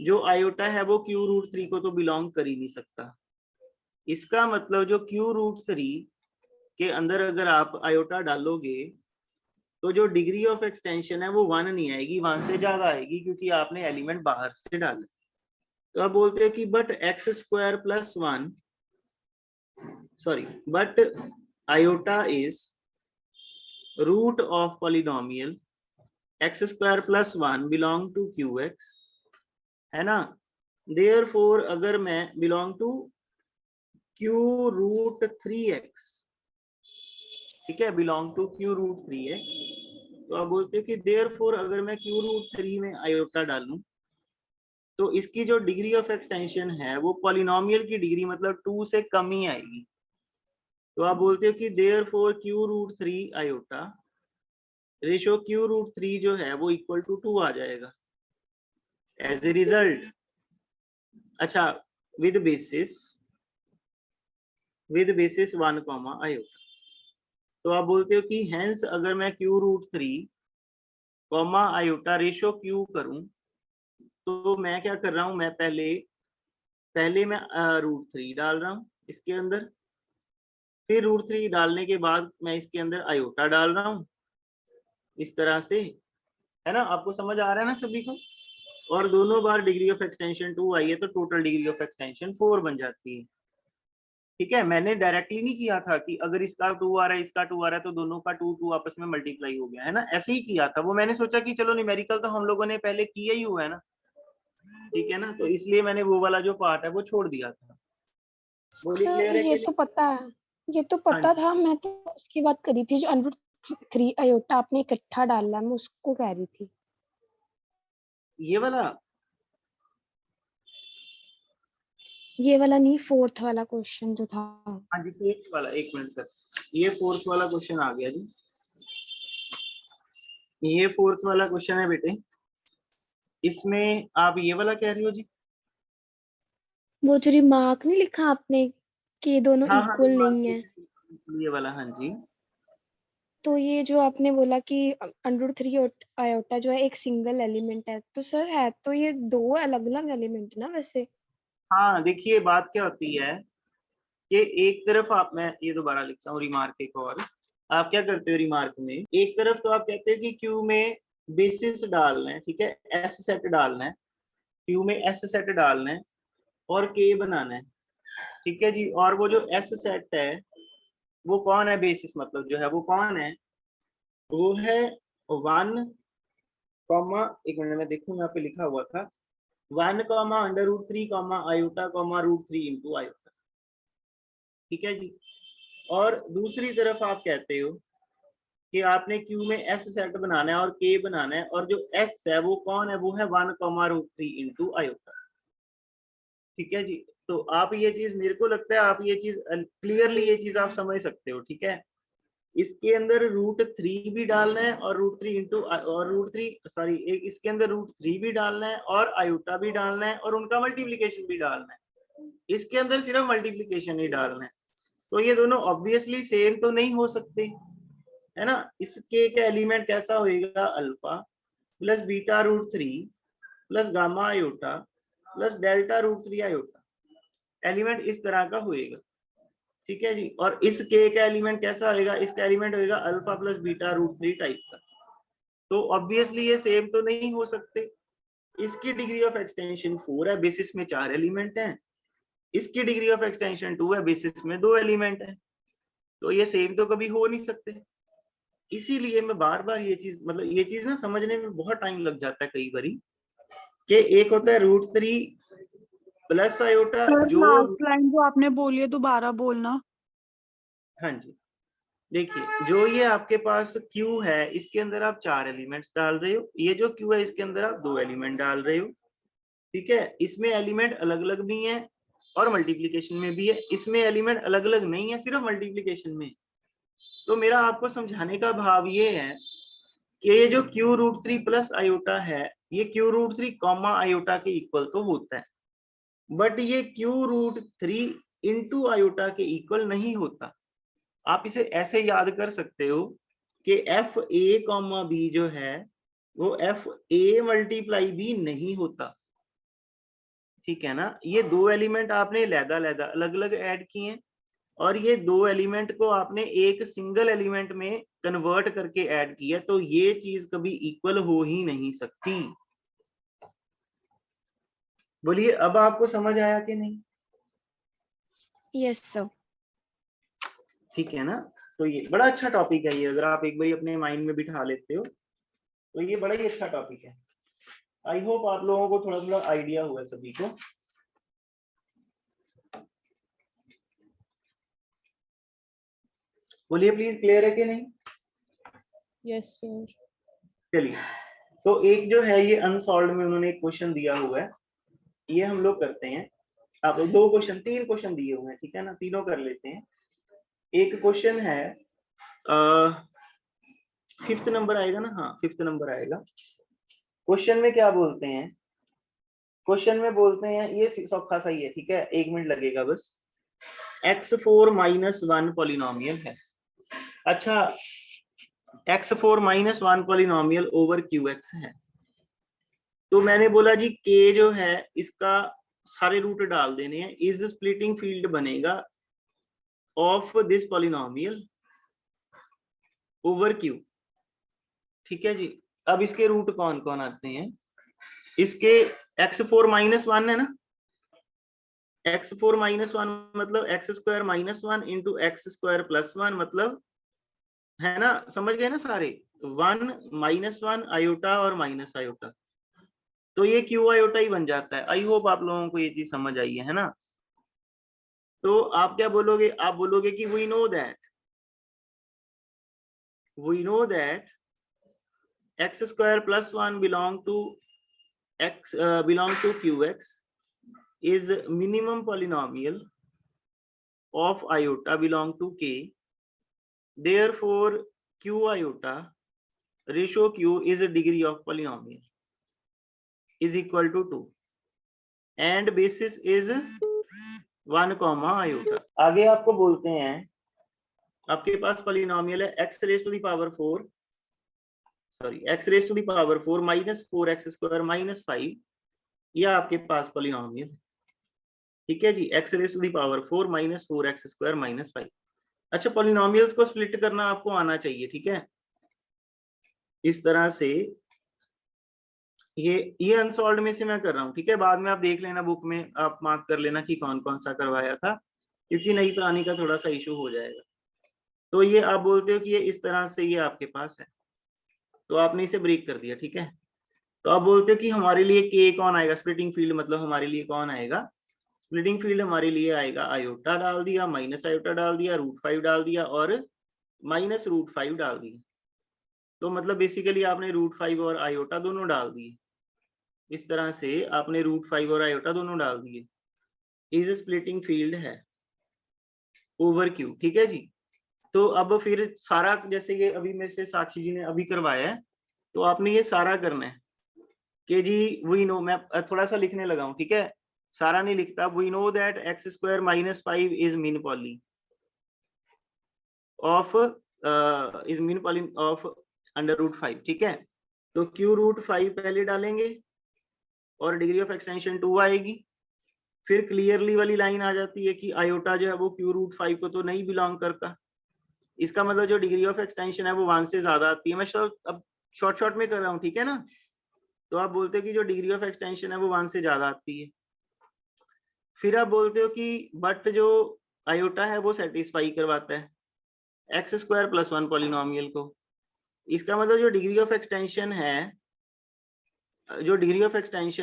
जो आयोटा है वो q√3 को तो बिलोंग कर ही नहीं सकता। इसका मतलब जो q√3 के अंदर अगर आप आयोटा डालोगे तो जो डिग्री ऑफ एक्सटेंशन है वो 1 नहीं आएगी, 1 से ज्यादा आएगी, क्योंकि आपने एलिमेंट बाहर से डाले। तो आप बोलते हो कि but iota is root of polynomial x² + 1 belong to qx, है ना। देयरफॉर अगर मैं बिलोंग टू q√3x, ठीक है, बिलोंग टू q√3x, तो आप बोलते हो कि देयरफॉर अगर मैं q√3 में आयोटा डालूं तो इसकी जो डिग्री ऑफ एक्सटेंशन है वो पॉलिनोमियल की डिग्री मतलब 2 से कम ही आएगी। तो आप बोलते हो कि therefore q√3 iota ratio q√3 जो है वो इक्वल टू 2 आ जाएगा एज ए रिजल्ट। अच्छा, विद बेसिस 1, आयोटा। तो आप बोलते हो कि हेंस अगर मैं q√3 आयोटा रेशो q करूं तो मैं क्या कर रहा हूं, मैं पहले मैं √3 डाल रहा हूं इसके अंदर, फिर √3 डालने के बाद मैं इसके अंदर आयोटा डाल रहा हूं इस तरह से, है ना। आपको समझ आ रहा है ना सभी को। और दोनों बार डिग्री ऑफ एक्सटेंशन 2 आई है तो टोटल डिग्री ऑफ एक्सटेंशन 4 बन जाती है। ठीक है, मैंने डायरेक्टली नहीं किया था कि अगर इसका 2 आ रहा है इसका 2 आ रहा है तो दोनों का 2 आपस में मल्टीप्लाई हो गया, है ना, ऐसे ही किया था वो। मैंने सोचा कि चलो न्यूमेरिकल तो हम लोगों ने पहले किया ही हुआ है ना, ठीक है ना, तो इसलिए मैंने वो वाला जो पार्ट है वो छोड़ दिया था। बोलिए सर क्लियर है ये कि तो पता है, ये तो हाँ पता जी, था, मैं तो उसकी बात करी थी जो √3 आयोटा आपने इकट्ठा डाला है, मैं उसको कह रही थी। ये वाला। ये वाला नहीं, 4th वाला क्वेश्चन जो था। हाँ जी, फोर्थ वाला, एक मिनट सर, ये फोर्थ वाला क्वेश्चन आ गया जी। ये फोर्थ वाला क्वेश्चन है बेटे, इसमें आप ये वाला कह रही हो जी? वो जो रिमार्क नहीं लिखा आपने कि ये दोनों हाँ हाँ, इक्वल नहीं है, ये वाला, हाँ जी। तो ये जो आपने बोला कि √3 आयोटा जो है एक सिंगल एलिमेंट है, तो सर है तो ये दो अलग अलग एलिमेंट ना वैसे। हाँ देखिए, बात क्या होती है कि एक तरफ आप, मैं ये दोबारा लिखता हूँ रिमार्क एक और। आप क्या करते हो रिमार्क में, एक तरफ तो आप कहते हो कि क्यू में बेसिस डालना है, ठीक है, एस सेट डालना है, क्यू में एस सेट डालना है और के बनाना है, ठीक है जी। और वो जो एस सेट है वो कौन है, बेसिस मतलब जो है वो कौन है, वो है 1, एक मिनट में देखूं, यहाँ पे लिखा हुआ था 1, √3, आयोटा, √3 इंटू आयोटा, ठीक है जी। और दूसरी तरफ आप कहते हो कि आपने क्यू में एस सेट बनाना है और के बनाना है, और जो एस है वो कौन है, वो है 1, √3 इंटू आयोटा, ठीक है जी। तो आप ये चीज, मेरे को लगता है आप ये चीज क्लियरली ये चीज आप समझ सकते हो, ठीक है। इसके अंदर √3 भी डालना है और √3 इंटू, और √3 सॉरी, एक इसके अंदर √3 भी डालना है और आयोटा भी डालना है और उनका मल्टीप्लीकेशन भी डालना है। इसके अंदर सिर्फ मल्टीप्लीकेशन ही डालना है। तो ये दोनों ऑब्वियसली सेम तो नहीं हो सकते, है ना। इसके का एलिमेंट कैसा होएगा, alpha plus beta √3 plus gamma iota plus delta √3 iota, element इस तरह का होएगा, ठीक है जी। और इस के का एलिमेंट कैसा होएगा, इसका एलिमेंट होएगा अल्फा प्लस बीटा √3 टाइप का। तो ऑब्वियसली ये सेम तो नहीं हो सकते। इसकी डिग्री ऑफ एक्सटेंशन 4 है, बेसिस में 4 एलिमेंट हैं। इसकी डिग्री ऑफ एक्सटेंशन 2 है, बेसिस में 2 एलिमेंट है। तो ये सेम तो कभी हो नहीं सकते। इसीलिए मैं बार बार ये चीज, मतलब ये चीज ना समझने में बहुत टाइम लग जाता है कई बारी, कि एक होता है √3 प्लस आयोटा सर जो, लास्ट लाइन जो आपने बोली है दोबारा बोलना। हाँ जी, देखिए जो ये आपके पास Q है, इसके अंदर आप 4 एलिमेंट्स डाल रहे हो, ये जो Q है इसके अंदर आप 2 एलिमेंट डाल रहे हो, ठीक है। इसमें एलिमेंट अलग अलग भी हैं और मल्टीप्लीकेशन में भी है, इसमें एलिमेंट अलग अलग नहीं है, सिर्फ मल्टीप्लीकेशन में। तो मेरा आपको समझाने का भाव ये है कि ये जो Q√3 प्लस आयोटा है, ये Q√3 कॉमा आयोटा के इक्वल तो होता है, बट ये Q√3 इंटू आयोटा के इक्वल नहीं होता। आप इसे ऐसे याद कर सकते हो कि एफ ए कॉमा बी जो है वो एफ ए मल्टीप्लाई बी नहीं होता, ठीक है ना। ये दो एलिमेंट आपने लैदा लैदा अलग अलग ऐड किए हैं और ये दो एलिमेंट को आपने एक सिंगल एलिमेंट में कन्वर्ट करके ऐड किया, तो ये चीज कभी इक्वल हो ही नहीं सकती। बोलिए, अब आपको समझ आया कि नहीं? Yes sir. ठीक है ना। तो ये बड़ा अच्छा टॉपिक है, ये अगर आप एक बार अपने माइंड में बिठा लेते हो तो ये बड़ा ही अच्छा टॉपिक है। आई होप आप लोगों को थोड़ा थोड़ा आइडिया हुआ सभी को। बोलिए प्लीज, क्लियर है कि नहीं? Yes sir. चलिए, तो एक जो है ये अनसॉल्व में उन्होंने एक क्वेश्चन दिया हुआ है, ये हम लोग करते हैं। आप 3 क्वेश्चन दिए हुए हैं, ठीक है ना, तीनों कर लेते हैं। एक क्वेश्चन है 5th नंबर आएगा ना, हाँ 5th नंबर आएगा। क्वेश्चन में क्या बोलते हैं, क्वेश्चन में बोलते हैं, ये सौखा सा ही है, ठीक है, 1 मिनट लगेगा बस। x4 - 1 पॉलिनोमियल है। अच्छा, x4 - 1 पॉलिनोमियल ओवर qx है। तो मैंने बोला जी k जो है इसका सारे रूट डाल देने हैं, इज स्प्लिटिंग फील्ड बनेगा of this polynomial over q, ठीक है जी। अब इसके रूट कौन कौन आते हैं, इसके x4 - 1 है ना, x4 - 1 मतलब x² - 1 इंटू x² + 1 मतलब, है ना, समझ गए ना सारे, 1 -1 आयोटा और माइनस आयोटा, तो ये क्यू आयोटा ही बन जाता है। आई होप आप लोगों को ये चीज समझ आई है ना। तो आप क्या बोलोगे, आप बोलोगे कि we know that x square plus 1 belong to qx is minimum polynomial of iota belong to k. Therefore q iota ratio q is a degree of polynomial is equal to 2 and basis is 1 comma iota. आगे आपको बोलते हैं आपके पास पॉलिनोमियल है x raise to the power 4 x raise to the power 4 minus 4x square minus 5, यह आपके पास पॉलिनोमियल, ठीक है जी, x raise to the power 4 minus 4x square minus 5। अच्छा, पॉलिनोमियल्स को स्प्लिट करना आपको आना चाहिए, ठीक है। इस तरह से ये अनसॉल्व्ड में से मैं कर रहा हूँ, ठीक है। बाद में आप देख लेना बुक में, आप मार्क कर लेना कि कौन कौन सा करवाया था, क्योंकि नई पुरानी का थोड़ा सा इशू हो जाएगा। तो ये आप बोलते हो कि ये इस तरह से ये आपके पास है, तो आपने इसे ब्रेक कर दिया, ठीक है। तो आप बोलते हो कि हमारे लिए के कौन आएगा, स्प्लिटिंग फील्ड मतलब हमारे लिए कौन आएगा, स्प्लिटिंग फील्ड हमारे लिए आएगा आयोटा डाल दिया, माइनस आयोटा डाल दिया, √5 डाल दिया और माइनस √5 डाल दिया। तो मतलब बेसिकली आपने √5 और आयोटा दोनों डाल दिए, इस तरह से आपने √5 और आयोटा दोनों डाल दिए। इज स्प्लिटिंग फील्ड है ओवर क्यू, ठीक है जी। तो अब फिर सारा, जैसे ये अभी में से साक्षी जी ने अभी करवाया है, तो आपने ये सारा करना है कि जी वी नो, मैं थोड़ा सा लिखने लगा हूं, ठीक है, सारा नहीं लिखता। We know that x square minus 5 is min poly of of √5, ठीक है। तो q√5 पहले डालेंगे और डिग्री ऑफ एक्सटेंशन 2 आएगी। फिर क्लियरली वाली लाइन आ जाती है कि आयोटा जो है वो q√5 को तो नहीं बिलोंग करता, इसका मतलब जो डिग्री ऑफ एक्सटेंशन है वो 1 से ज्यादा आती है। मैं अब शॉर्ट में कर रहा हूँ, ठीक है ना। तो आप बोलते हो कि जो डिग्री ऑफ एक्सटेंशन है वो 1 से ज्यादा आती है। फिर आप बोलते हो कि बट जो आयोटा है वो सेटिस्फाई करवाता है x स्क्वायर प्लस 1 पॉलिनोमियल को। इसका मतलब जो डिग्री ऑफ एक्सटेंशन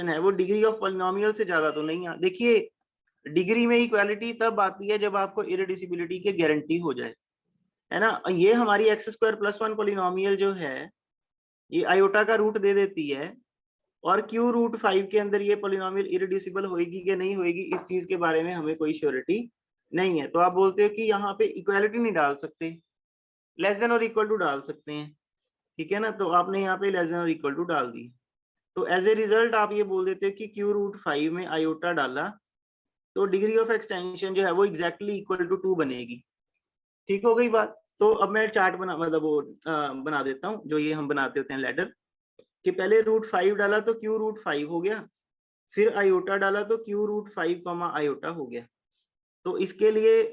है वो डिग्री ऑफ पॉलिनोमियल से ज्यादा तो नहीं है। देखिए, डिग्री में इक्वालिटी तब आती है जब आपको इरेड्यूसिबिलिटी की गारंटी हो जाए, है ना। ये हमारी x स्क्वायर प्लस 1 पॉलिनोमियल जो है ये आयोटा का रूट दे देती है, और q√5 के अंदर ये पॉलिनोमियल इरेड्यूसिबल होएगी कि नहीं होएगी, इस चीज के बारे में हमें कोई श्योरिटी नहीं है। तो आप बोलते हो कि यहाँ पे इक्वालिटी नहीं डाल सकते, लेस देन और इक्वल टू डाल सकते हैं, ठीक है ना। तो आपने यहाँ पे लेस देन और इक्वल टू डाल दी, तो एज ए रिजल्ट आप ये बोल देते हो कि q√5 में आयोटा डाला तो डिग्री ऑफ एक्सटेंशन जो है वो एग्जैक्टली इक्वल टू 2 बनेगी। ठीक हो गई बात। तो अब मैं चार्ट बना देता हूँ, जो ये हम बनाते होते हैं लैडर, कि पहले √5 डाला तो q√5 हो गया, फिर आयोटा डाला तो q√5 आयोटा हो गया। तो इसके लिए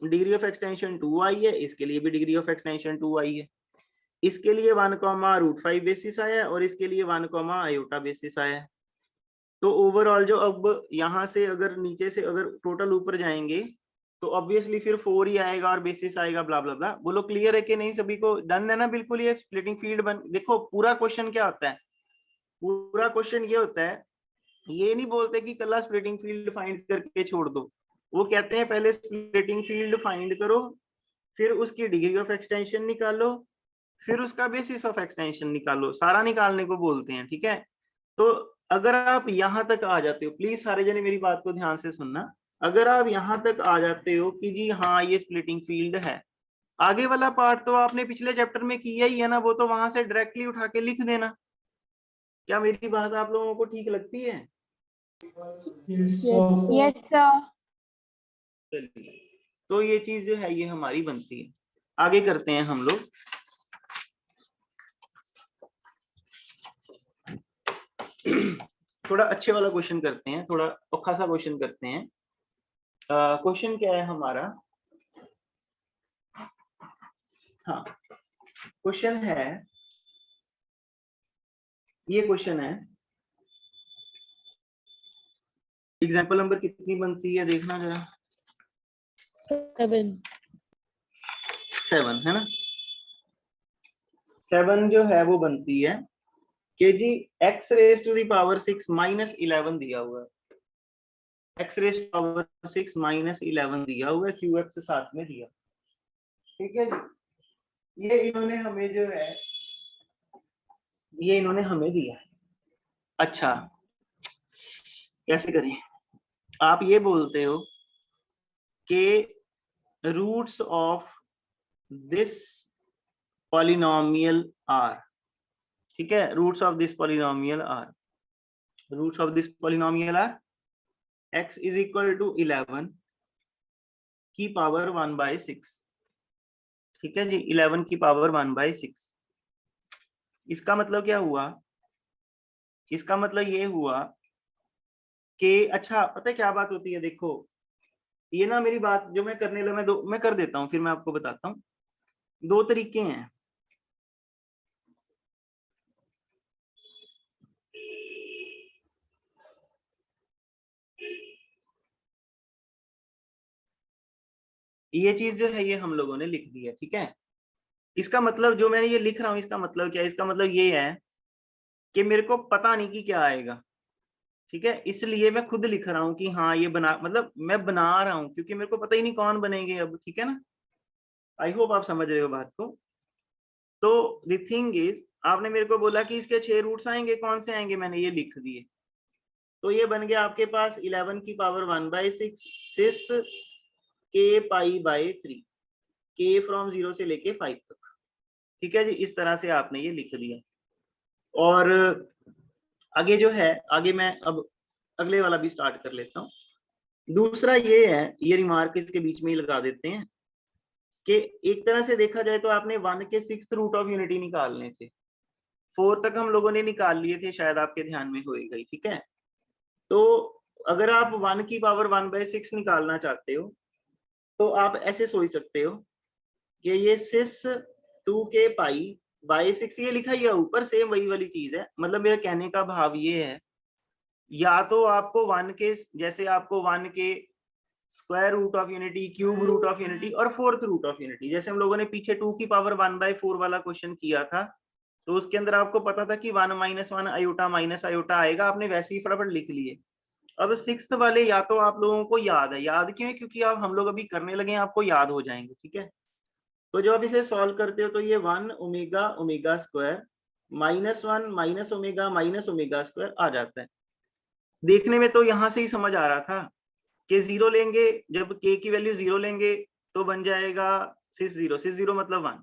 डिग्री ऑफ एक्सटेंशन 2 आई है, इसके लिए भी डिग्री ऑफ एक्सटेंशन 2 आई है, इसके लिए 1 √5 बेसिस आया है और इसके लिए 1 आयोटा बेसिस आया है। तो ओवरऑल जो अब यहाँ से अगर नीचे से अगर टोटल ऊपर जाएंगे तो ऑब्वियसली फिर 4 ही आएगा और बेसिस आएगा ब्ला ब्ला ब्ला। बोलो क्लियर है कि नहीं, सभी को डन है ना बिल्कुल। ये स्प्लिटिंग फील्ड देखो पूरा क्वेश्चन क्या होता है, पूरा क्वेश्चन ये होता है, ये नहीं बोलते कि कल स्प्लिटिंग फील्ड फाइंड करके छोड़ दो, वो कहते हैं पहले स्प्लिटिंग फील्ड फाइंड करो, फिर उसकी डिग्री ऑफ एक्सटेंशन निकालो, फिर उसका बेसिस ऑफ एक्सटेंशन निकालो, सारा निकालने को बोलते हैं, ठीक है। तो अगर आप यहाँ तक आ जाते हो, प्लीज सारे जने मेरी बात को ध्यान से सुनना, अगर आप यहाँ तक आ जाते हो कि जी हाँ ये स्प्लिटिंग फील्ड है, आगे वाला पार्ट तो आपने पिछले चैप्टर में किया ही है ना, वो तो वहां से डायरेक्टली उठा के लिख देना। क्या मेरी बात आप लोगों को ठीक लगती है? Yes sir. चलिए, तो ये चीज जो है ये हमारी बनती है। आगे करते हैं हम लोग। थोड़ा अच्छे वाला क्वेश्चन करते हैं, थोड़ा औखा सा क्वेश्चन करते हैं। क्वेश्चन क्या है हमारा? हाँ, क्वेश्चन है, ये क्वेश्चन है, एग्जाम्पल नंबर कितनी बनती है देखना जरा। 7 है ना। 7 जो है वो बनती है कि जी x raise to the power 6 -11 दिया हुआ है, एक्स रेस पावर 6 माइनस 11 दिया हुआ है, क्यू एक्स साथ में दिया। ठीक है जी, ये इन्होंने हमें जो है ये इन्होंने हमें दिया है। अच्छा कैसे करें, आप ये बोलते हो कि roots of this polynomial are, ठीक है, roots of this polynomial are, roots of this polynomial are x is equal to 11 की पावर 1/6। ठीक है जी, 11 की पावर 1/6। इसका मतलब क्या हुआ, इसका मतलब ये हुआ कि अच्छा पता है क्या बात होती है, देखो ये ना मेरी बात जो मैं करने लगा मैं कर देता हूँ, फिर मैं आपको बताता हूँ। दो तरीके हैं, ये चीज जो है ये हम लोगों ने लिख दी है। ठीक है, इसका मतलब जो मैं ये लिख रहा हूँ इसका मतलब क्या है, इसका मतलब ये है कि मेरे को पता नहीं कि क्या आएगा। ठीक है, इसलिए मैं खुद लिख रहा हूँ कि हाँ ये बना, मतलब मैं बना रहा हूँ क्योंकि मेरे को पता ही नहीं कौन बनेंगे अब। ठीक है ना, आई होप आप समझ रहे हो बात को। तो द थिंग इज, आपने मेरे को बोला कि इसके 6 रूट्स आएंगे, कौन से आएंगे, मैंने ये लिख दिए। तो ये बन गया आपके पास 11 की power 1/6 cis k pi by 3, k from 0 से लेके 5 तक। ठीक है जी, इस तरह से आपने ये लिख दिया। और आगे जो है, आगे मैं अब अगले वाला भी स्टार्ट कर लेता हूँ। दूसरा ये है, ये रिमार्क इसके बीच में ही लगा देते हैं कि एक तरह से देखा जाए तो आपने 1 के 6th रूट ऑफ यूनिटी निकालने थे, 4 तक हम लोगों ने निकाल लिए थे, शायद आपके ध्यान में होएगा ही। ठीक है, तो अगर आप 1 की पावर 1/6 निकालना चाहते हो तो आप ऐसे सोच सकते हो कि ये सिस 2k पाई बाय 6, ये लिखा ही है ऊपर, सेम वही वाली चीज है। मतलब मेरा कहने का भाव ये है, या तो आपको 1 के, जैसे आपको 1 के square root of unity, cube root of unity और 4th रूट ऑफ यूनिटी, जैसे हम लोगों ने पीछे 2 की पावर 1/4 वाला क्वेश्चन किया था, तो उसके अंदर आपको पता था कि 1 - 1 आयोटा माइनस आयोटा आएगा, आपने वैसे ही फटाफट लिख लिए। अब 6th वाले या तो आप लोगों को याद है, याद क्यों है, क्योंकि आप हम लोग अभी करने लगे हैं, आपको याद हो जाएंगे। ठीक है, तो जब आप इसे सॉल्व करते हो तो ये 1 omega omega square -1 minus omega square आ जाता है। देखने में तो यहां से ही समझ आ रहा था कि 0 लेंगे, जब k की वैल्यू 0 लेंगे तो बन जाएगा सिस 0, सिस 0 मतलब 1।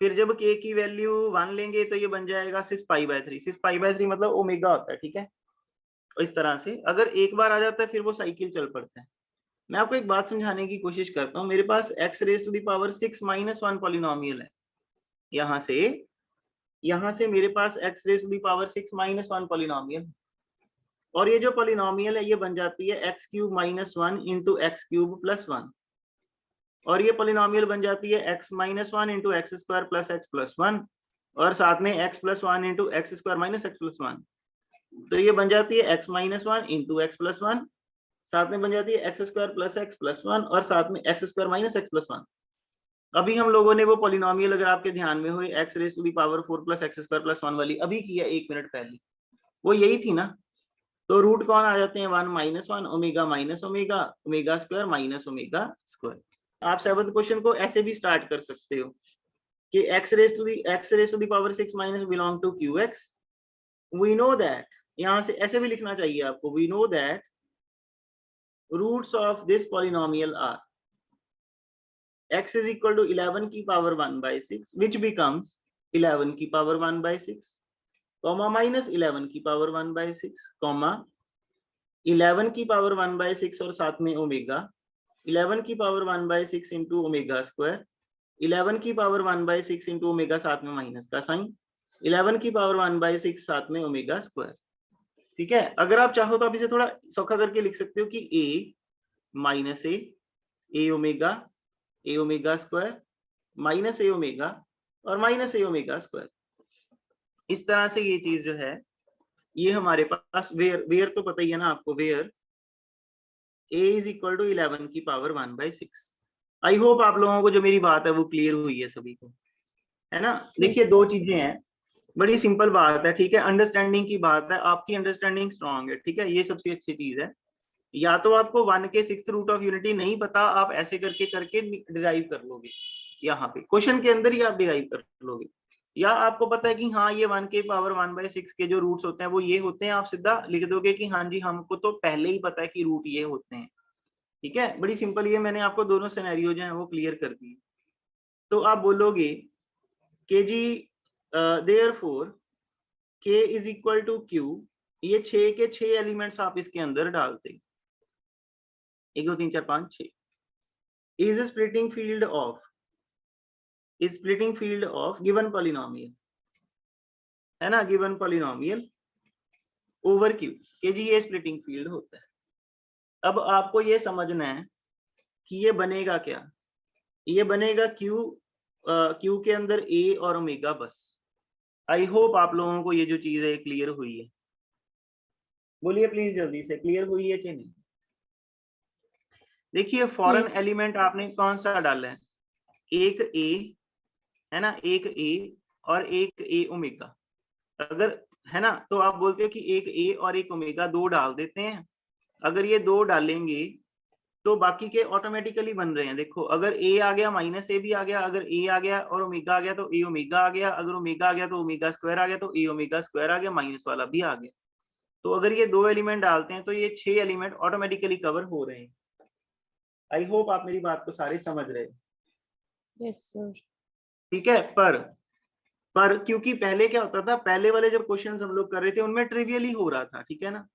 फिर जब k की वैल्यू 1 लेंगे तो ये बन जाएगा सिस π/3, सिस π/3 मतलब ओमेगा होता है। ठीक है, इस तरह से अगर एक बार आ जाता है फिर वो साइकिल चल पड़ता है। मैं आपको एक बात समझाने की कोशिश करता हूँ। मेरे पास x raise to the power 6 - 1 polynomial है, यहाँ से मेरे पास x raise to the power 6 - 1 polynomial, और ये जो पॉलिनोमियल है ये बन जाती है x³ - 1 इंटू x³ + 1, और ये पॉलिनोमियल बन जाती है x - 1 इंटू x² + x + 1, और साथ में x + 1 इंटू x² - x + 1। तो ये बन जाती है x - 1 इंटू x + 1, साथ में बन जाती है x² + x + 1, और साथ में x² - x + 1। अभी हम लोगों ने वो पॉलिनोमियल, अगर आपके ध्यान में हो, x raise to the power 4 + x² + 1 वाली अभी किया 1 मिनट पहले, वो यही थी ना। तो रूट कौन आ जाते हैं, 1 - 1 omega minus omega omega square minus omega square. आप 7th क्वेश्चन को ऐसे भी स्टार्ट कर सकते हो कि x raise to the power 6 minus belong to qx। We know that, यहाँ से ऐसे भी लिखना चाहिए आपको, we know that roots of this polynomial are x is equal to 11 की पावर 1/6 which becomes 11 की पावर 1/6 comma minus 11 की पावर 1/6 comma 11 की पावर 1/6 और साथ में ओमेगा 11 की पावर 1/6 इंटू ओमेगा स्क्वायर 11 की पावर 1/6 इंटू ओमेगा साथ में माइनस का साइन 11 की पावर 1/6 साथ में ओमेगा स्क्वायर। ठीक है, अगर आप चाहो तो आप इसे थोड़ा सौखा करके लिख सकते हो कि a minus A omega square minus A omega और माइनस ए ओमेगा स्क्वायर। इस तरह से ये चीज जो है ये हमारे पास वेयर तो पता ही है ना आपको, where a is equal to 11 की पावर 1/6। आई होप आप लोगों को जो मेरी बात है वो क्लियर हुई है सभी को, है ना। देखिए दो चीजें हैं, बड़ी सिंपल बात है। ठीक है, अंडरस्टैंडिंग की बात है, आपकी अंडरस्टैंडिंग स्ट्रांग है। ठीक है, ये सबसे अच्छी चीज है। या तो आपको 1 के 6th रूट ऑफ यूनिटी नहीं पता, आप ऐसे करके करके डिराइव कर लोगे, यहाँ पे क्वेश्चन के अंदर ही आप डिराइव कर लोगे, या आपको पता है कि हाँ ये 1 के पावर 1/6 के जो रूट्स होते हैं वो ये होते हैं, आप सीधा लिख दोगे कि हाँ जी हमको तो पहले ही पता है कि रूट ये होते हैं। ठीक है, बड़ी सिंपल, ये मैंने आपको दोनों सिनेरियो जो है वो क्लियर कर दिए। तो आप बोलोगे कि जी therefore k is equal to q, ये 6 के 6 एलिमेंट्स आप इसके अंदर डालते, 1 2 3 4 5 6, is splitting field of given polynomial, है ना, गिवन पॉलिनोमियल ओवर q, के जी ये स्प्लिटिंग फील्ड होता है। अब आपको ये समझना है कि ये बनेगा क्या, ये बनेगा q के अंदर a और ओमेगा बस। आई होप आप लोगों को ये जो चीज है क्लियर हुई है, बोलिए प्लीज जल्दी से, क्लियर हुई है कि नहीं। देखिए फॉरेन Yes. एलिमेंट आपने कौन सा डाला है, एक a है ना, एक a और एक a ओमेगा, अगर है ना, तो आप बोलते हो कि एक a और एक ओमेगा, दो डाल देते हैं। अगर ये दो डालेंगे तो बाकी के ऑटोमेटिकली बन रहे हैं। देखो अगर a आ गया माइनस a भी आ गया, अगर a आ गया और ओमेगा आ गया तो a ओमेगा आ गया, अगर ओमेगा आ गया तो ओमेगा स्क्वायर आ गया, तो a ओमेगा स्क्वायर आ गया, माइनस वाला भी आ गया। तो अगर ये दो एलिमेंट डालते हैं तो ये 6 एलिमेंट ऑटोमेटिकली कवर हो रहे हैं। आई होप आप मेरी बात को सारे समझ रहे हैं। Yes, sir. ठीक है, पर क्योंकि पहले क्या होता था, पहले वाले जब क्वेश्चंस हम लोग कर रहे थे उनमें ट्रिवियल ही हो रहा था, ठीक है ना,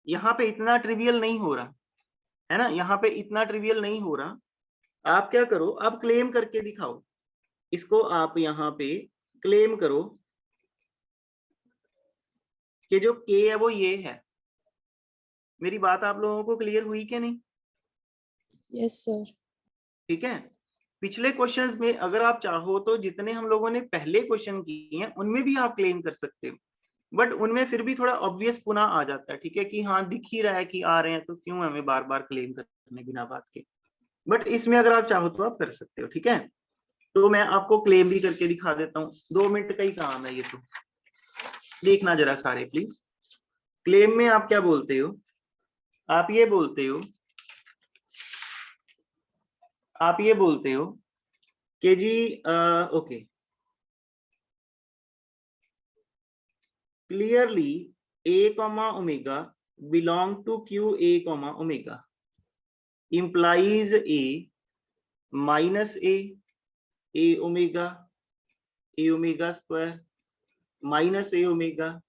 यहाँ पे इतना ट्रिवियल नहीं हो रहा है ना, यहाँ पे इतना ट्रिवियल नहीं हो रहा। आप क्या करो, आप क्लेम करके दिखाओ इसको, आप यहाँ पे क्लेम करो कि जो k है वो ये है। मेरी बात आप लोगों को क्लियर हुई कि नहीं। Yes, sir. ठीक है, पिछले क्वेश्चंस में अगर आप चाहो तो जितने हम लोगों ने पहले क्वेश्चन किए हैं उनमें भी आप क्लेम कर सकते हो, बट उनमें फिर भी थोड़ा ऑब्वियस पुनः आ जाता है, ठीक है, कि हाँ दिख ही रहा है कि आ रहे हैं तो क्यों हमें बार बार क्लेम करने बिना बात के। बट इसमें अगर आप चाहो तो आप कर सकते हो। ठीक है, तो मैं आपको क्लेम भी करके दिखा देता हूँ, 2 मिनट का ही काम है ये, तो देखना जरा सारे प्लीज। क्लेम में आप क्या बोलते हो, आप ये बोलते हो कि जी okay, clearly a comma omega belong to q a comma omega implies a minus a omega square minus a omega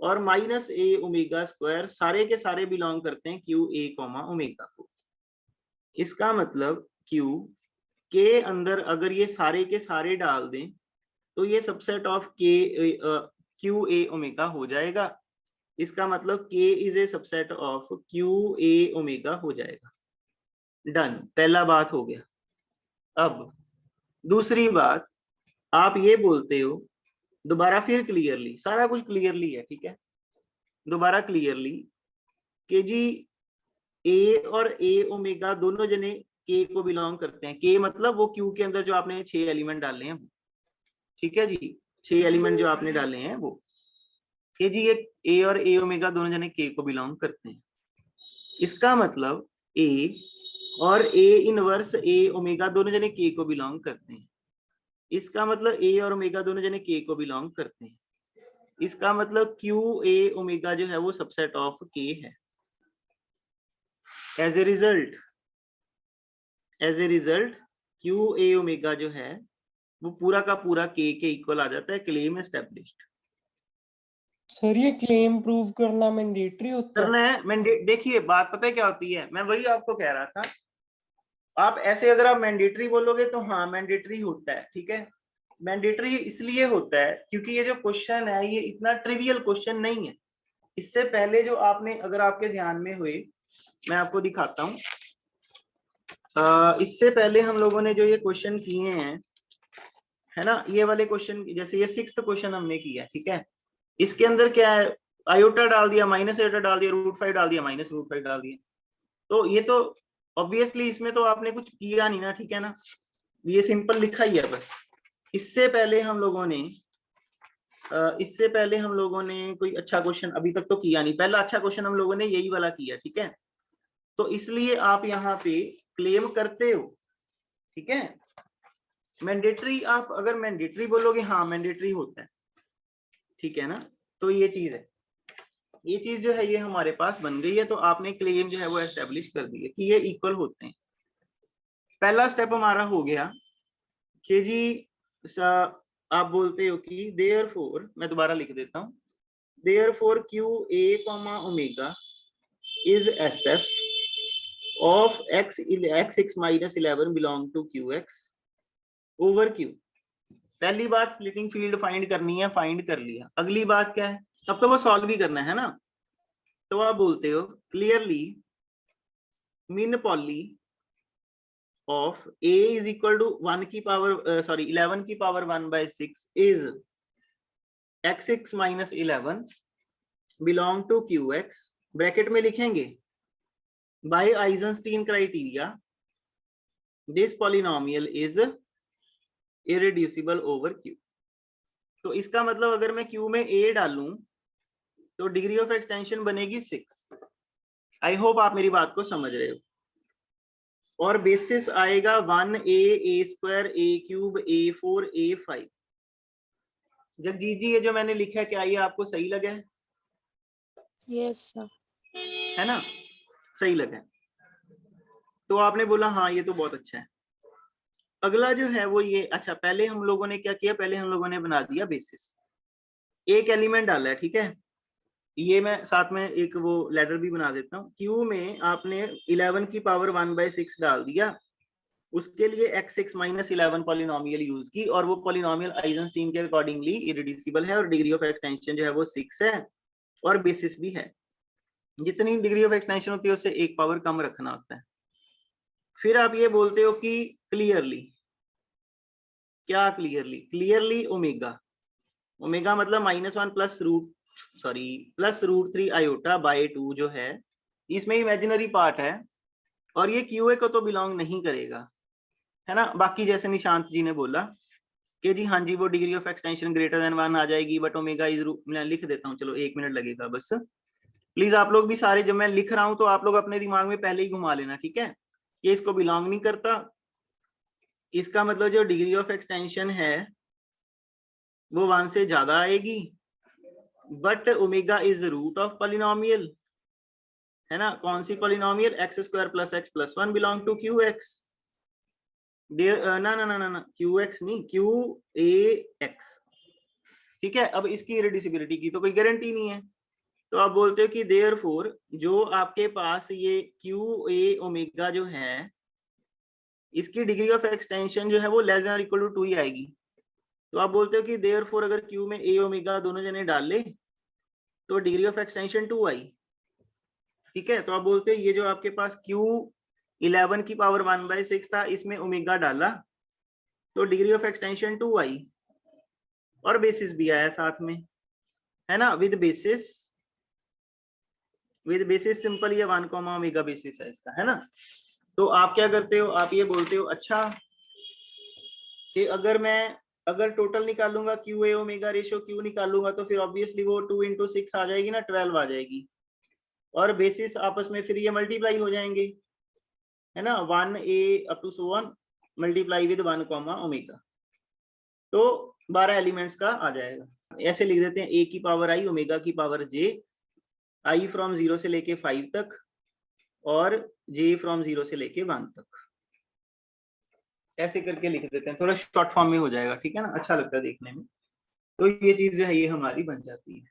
और माइनस a ओमेगा स्क्वायर सारे के सारे बिलोंग करते हैं q a कॉमा ओमेगा को। इसका मतलब q के अंदर अगर ये सारे के सारे डाल दें तो ये subset of q a omega हो जाएगा। इसका मतलब k is a subset of q a omega हो जाएगा। डन, पहला बात हो गया। अब दूसरी बात, आप ये बोलते हो दोबारा फिर क्लियरली, सारा कुछ क्लियरली है, ठीक है, दोबारा क्लियरली कि जी a और a ओमेगा दोनों जने k को बिलोंग करते हैं। k मतलब वो q के अंदर जो आपने 6 एलिमेंट डाले हैं वो, ठीक है जी, 6 एलिमेंट जो आपने डाले हैं वो, कि जी ये a और a ओमेगा दोनों जने k को बिलोंग करते हैं। इसका मतलब a और a इनवर्स a ओमेगा दोनों जने k को बिलोंग करते हैं। इसका मतलब a और ओमेगा दोनों जने k को बिलोंग करते हैं। इसका मतलब q a ओमेगा जो है वो सबसेट ऑफ k है। As a result q a omega जो है वो पूरा का पूरा k के इक्वल आ जाता है। Claim established. सर ये क्लेम प्रूव करना मैंडेटरी होता है? करना है देखिए बात पता है क्या होती है, मैं वही आपको कह रहा था। आप ऐसे अगर आप मैंडेटरी बोलोगे तो हाँ मैंडेटरी होता है, ठीक है, मैंडेटरी इसलिए होता है क्योंकि ये जो क्वेश्चन है ये इतना ट्रिवियल क्वेश्चन नहीं है। इससे पहले जो आपने, अगर आपके ध्यान में हुए, मैं आपको दिखाता हूँ, इससे पहले हम लोगों ने जो ये क्वेश्चन किए हैं, है ना, ये वाले क्वेश्चन, जैसे ये 6th क्वेश्चन हमने किया, ठीक है, इसके अंदर क्या है, आयोटा डाल दिया, माइनस आयोटा डाल दिया, √5 डाल दिया, माइनस √5 डाल दिया। तो ये तो ऑब्वियसली इसमें तो आपने कुछ किया नहीं ना, ठीक है ना, ये सिंपल लिखा ही है बस। इससे पहले हम लोगों ने कोई अच्छा क्वेश्चन अभी तक तो किया नहीं। पहला अच्छा क्वेश्चन हम लोगों ने यही वाला किया, ठीक है, तो इसलिए आप यहाँ पे क्लेम करते हो, ठीक है। मैंडेटरी, आप अगर मैंडेटरी बोलोगे हाँ मैंडेटरी होता है, ठीक है ना, तो ये चीज है, ये चीज जो है ये हमारे पास बन गई है। तो आपने क्लेम जो है वो एस्टेब्लिश कर दी है कि ये इक्वल होते हैं। पहला स्टेप हमारा हो गया कि जी आप बोलते हो कि देयरफॉर, मैं दोबारा लिख देता हूं, therefore Q A comma omega is SF of x6 minus 11 belong to qx over q। पहली बात स्प्लिटिंग फील्ड फाइंड करनी है, फाइंड कर लिया। अगली बात क्या है, अब तो वो सॉल्व भी करना है ना। तो आप बोलते हो clearly min poly of a is equal to 1 की पावर 11 की power 1/6 is x6 minus 11 belong to qx, bracket में लिखेंगे by Eisenstein criteria this polynomial is irreducible over q। तो इसका मतलब अगर मैं q में a डालूं तो डिग्री ऑफ एक्सटेंशन बनेगी 6। आई होप आप मेरी बात को समझ रहे हो। और बेसिस आएगा 1a a² a³ a4 a5। Jagjit जी ये जो मैंने लिखा है क्या ये आपको सही लगा है? Yes, sir. है ना, सही लगा है। तो आपने बोला हाँ ये तो बहुत अच्छा है। अगला जो है वो ये, अच्छा पहले हम लोगों ने क्या किया, पहले हम लोगों ने बना दिया बेसिस, एक एलिमेंट डाला है, ठीक है। ये मैं साथ में एक वो लेटर भी बना देता हूँ। क्यू में आपने 11 की पावर 1/6 डाल दिया, उसके लिए x6 minus 11 पॉलिनोमियल यूज की, और वो पॉलिनोमियल आइजनस्टीन के अकॉर्डिंगली इरेड्यूसिबल है, और डिग्री ऑफ एक्सटेंशन जो है वो 6 है, और बेसिस भी है। जितनी डिग्री ऑफ एक्सटेंशन होती है उससे एक पावर कम रखना होता है। फिर आप ये बोलते हो कि क्लियरली, क्या क्लियरली, क्लियरली ओमेगा, ओमेगा मतलब -1 प्लस रूट 3 आयोटा बाय 2 जो है, इसमें इमेजिनरी पार्ट है, और ये क्यूए को तो बिलोंग नहीं करेगा, है ना। बाकी जैसे निशांत जी ने बोला कि जी हाँ जी वो degree of extension greater than 1 आ जाएगी, बट ओमेगा इज, मैं लिख देता हूँ, चलो 1 मिनट लगेगा बस। प्लीज आप लोग भी सारे, जब मैं लिख रहा हूं तो आप लोग अपने दिमाग में पहले ही घुमा लेना, ठीक है। ये इसको बिलोंग नहीं करता, इसका मतलब जो डिग्री ऑफ एक्सटेंशन है वो 1 से ज्यादा आएगी, but omega is root of polynomial, है ना। कौन सी polynomial, x² + x + 1 belong to qx। ना ना ना ना qx नहीं, qax, ठीक है। अब इसकी इरेड्यूसिबिलिटी की तो कोई गारंटी नहीं है, तो आप बोलते हो कि देयरफॉर जो आपके पास ये qa ओमेगा जो है, इसकी डिग्री ऑफ एक्सटेंशन जो है वो लेस देन इक्वल टू 2 ही आएगी। तो आप बोलते हो कि देयरफॉर अगर q में a ओमेगा दोनों जने डाल ले तो डिग्री ऑफ एक्सटेंशन 2 आई, ठीक है। तो आप बोलते हो ये जो आपके पास q 11 की पावर 1/6 था, इसमें ओमेगा डाला तो डिग्री ऑफ एक्सटेंशन 2 आई, और बेसिस भी आया साथ में, है ना। विद बेसिस सिंपल ये 1 ओमेगा बेसिस है इसका, है ना। तो आप क्या करते हो, आप ये बोलते हो अच्छा कि अगर टोटल निकालूंगा Q A omega ratio Q निकालूंगा तो फिर ऑब्वियसली वो 2 × 6 आ जाएगी ना, 12 आ जाएगी, और बेसिस आपस में फिर ये मल्टीप्लाई हो जाएंगे, है ना। 1a up to so on multiply with 1 omega, तो 12 एलिमेंट्स का आ जाएगा। ऐसे लिख देते हैं, a की पावर i ओमेगा की पावर j, i फ्रॉम 0 से लेके 5 तक और j फ्रॉम 0 से लेके 1 तक, ऐसे करके लिख देते हैं, थोड़ा शॉर्ट फॉर्म में हो जाएगा, ठीक है ना, अच्छा लगता है देखने में। तो ये चीज जो है ये हमारी बन जाती है।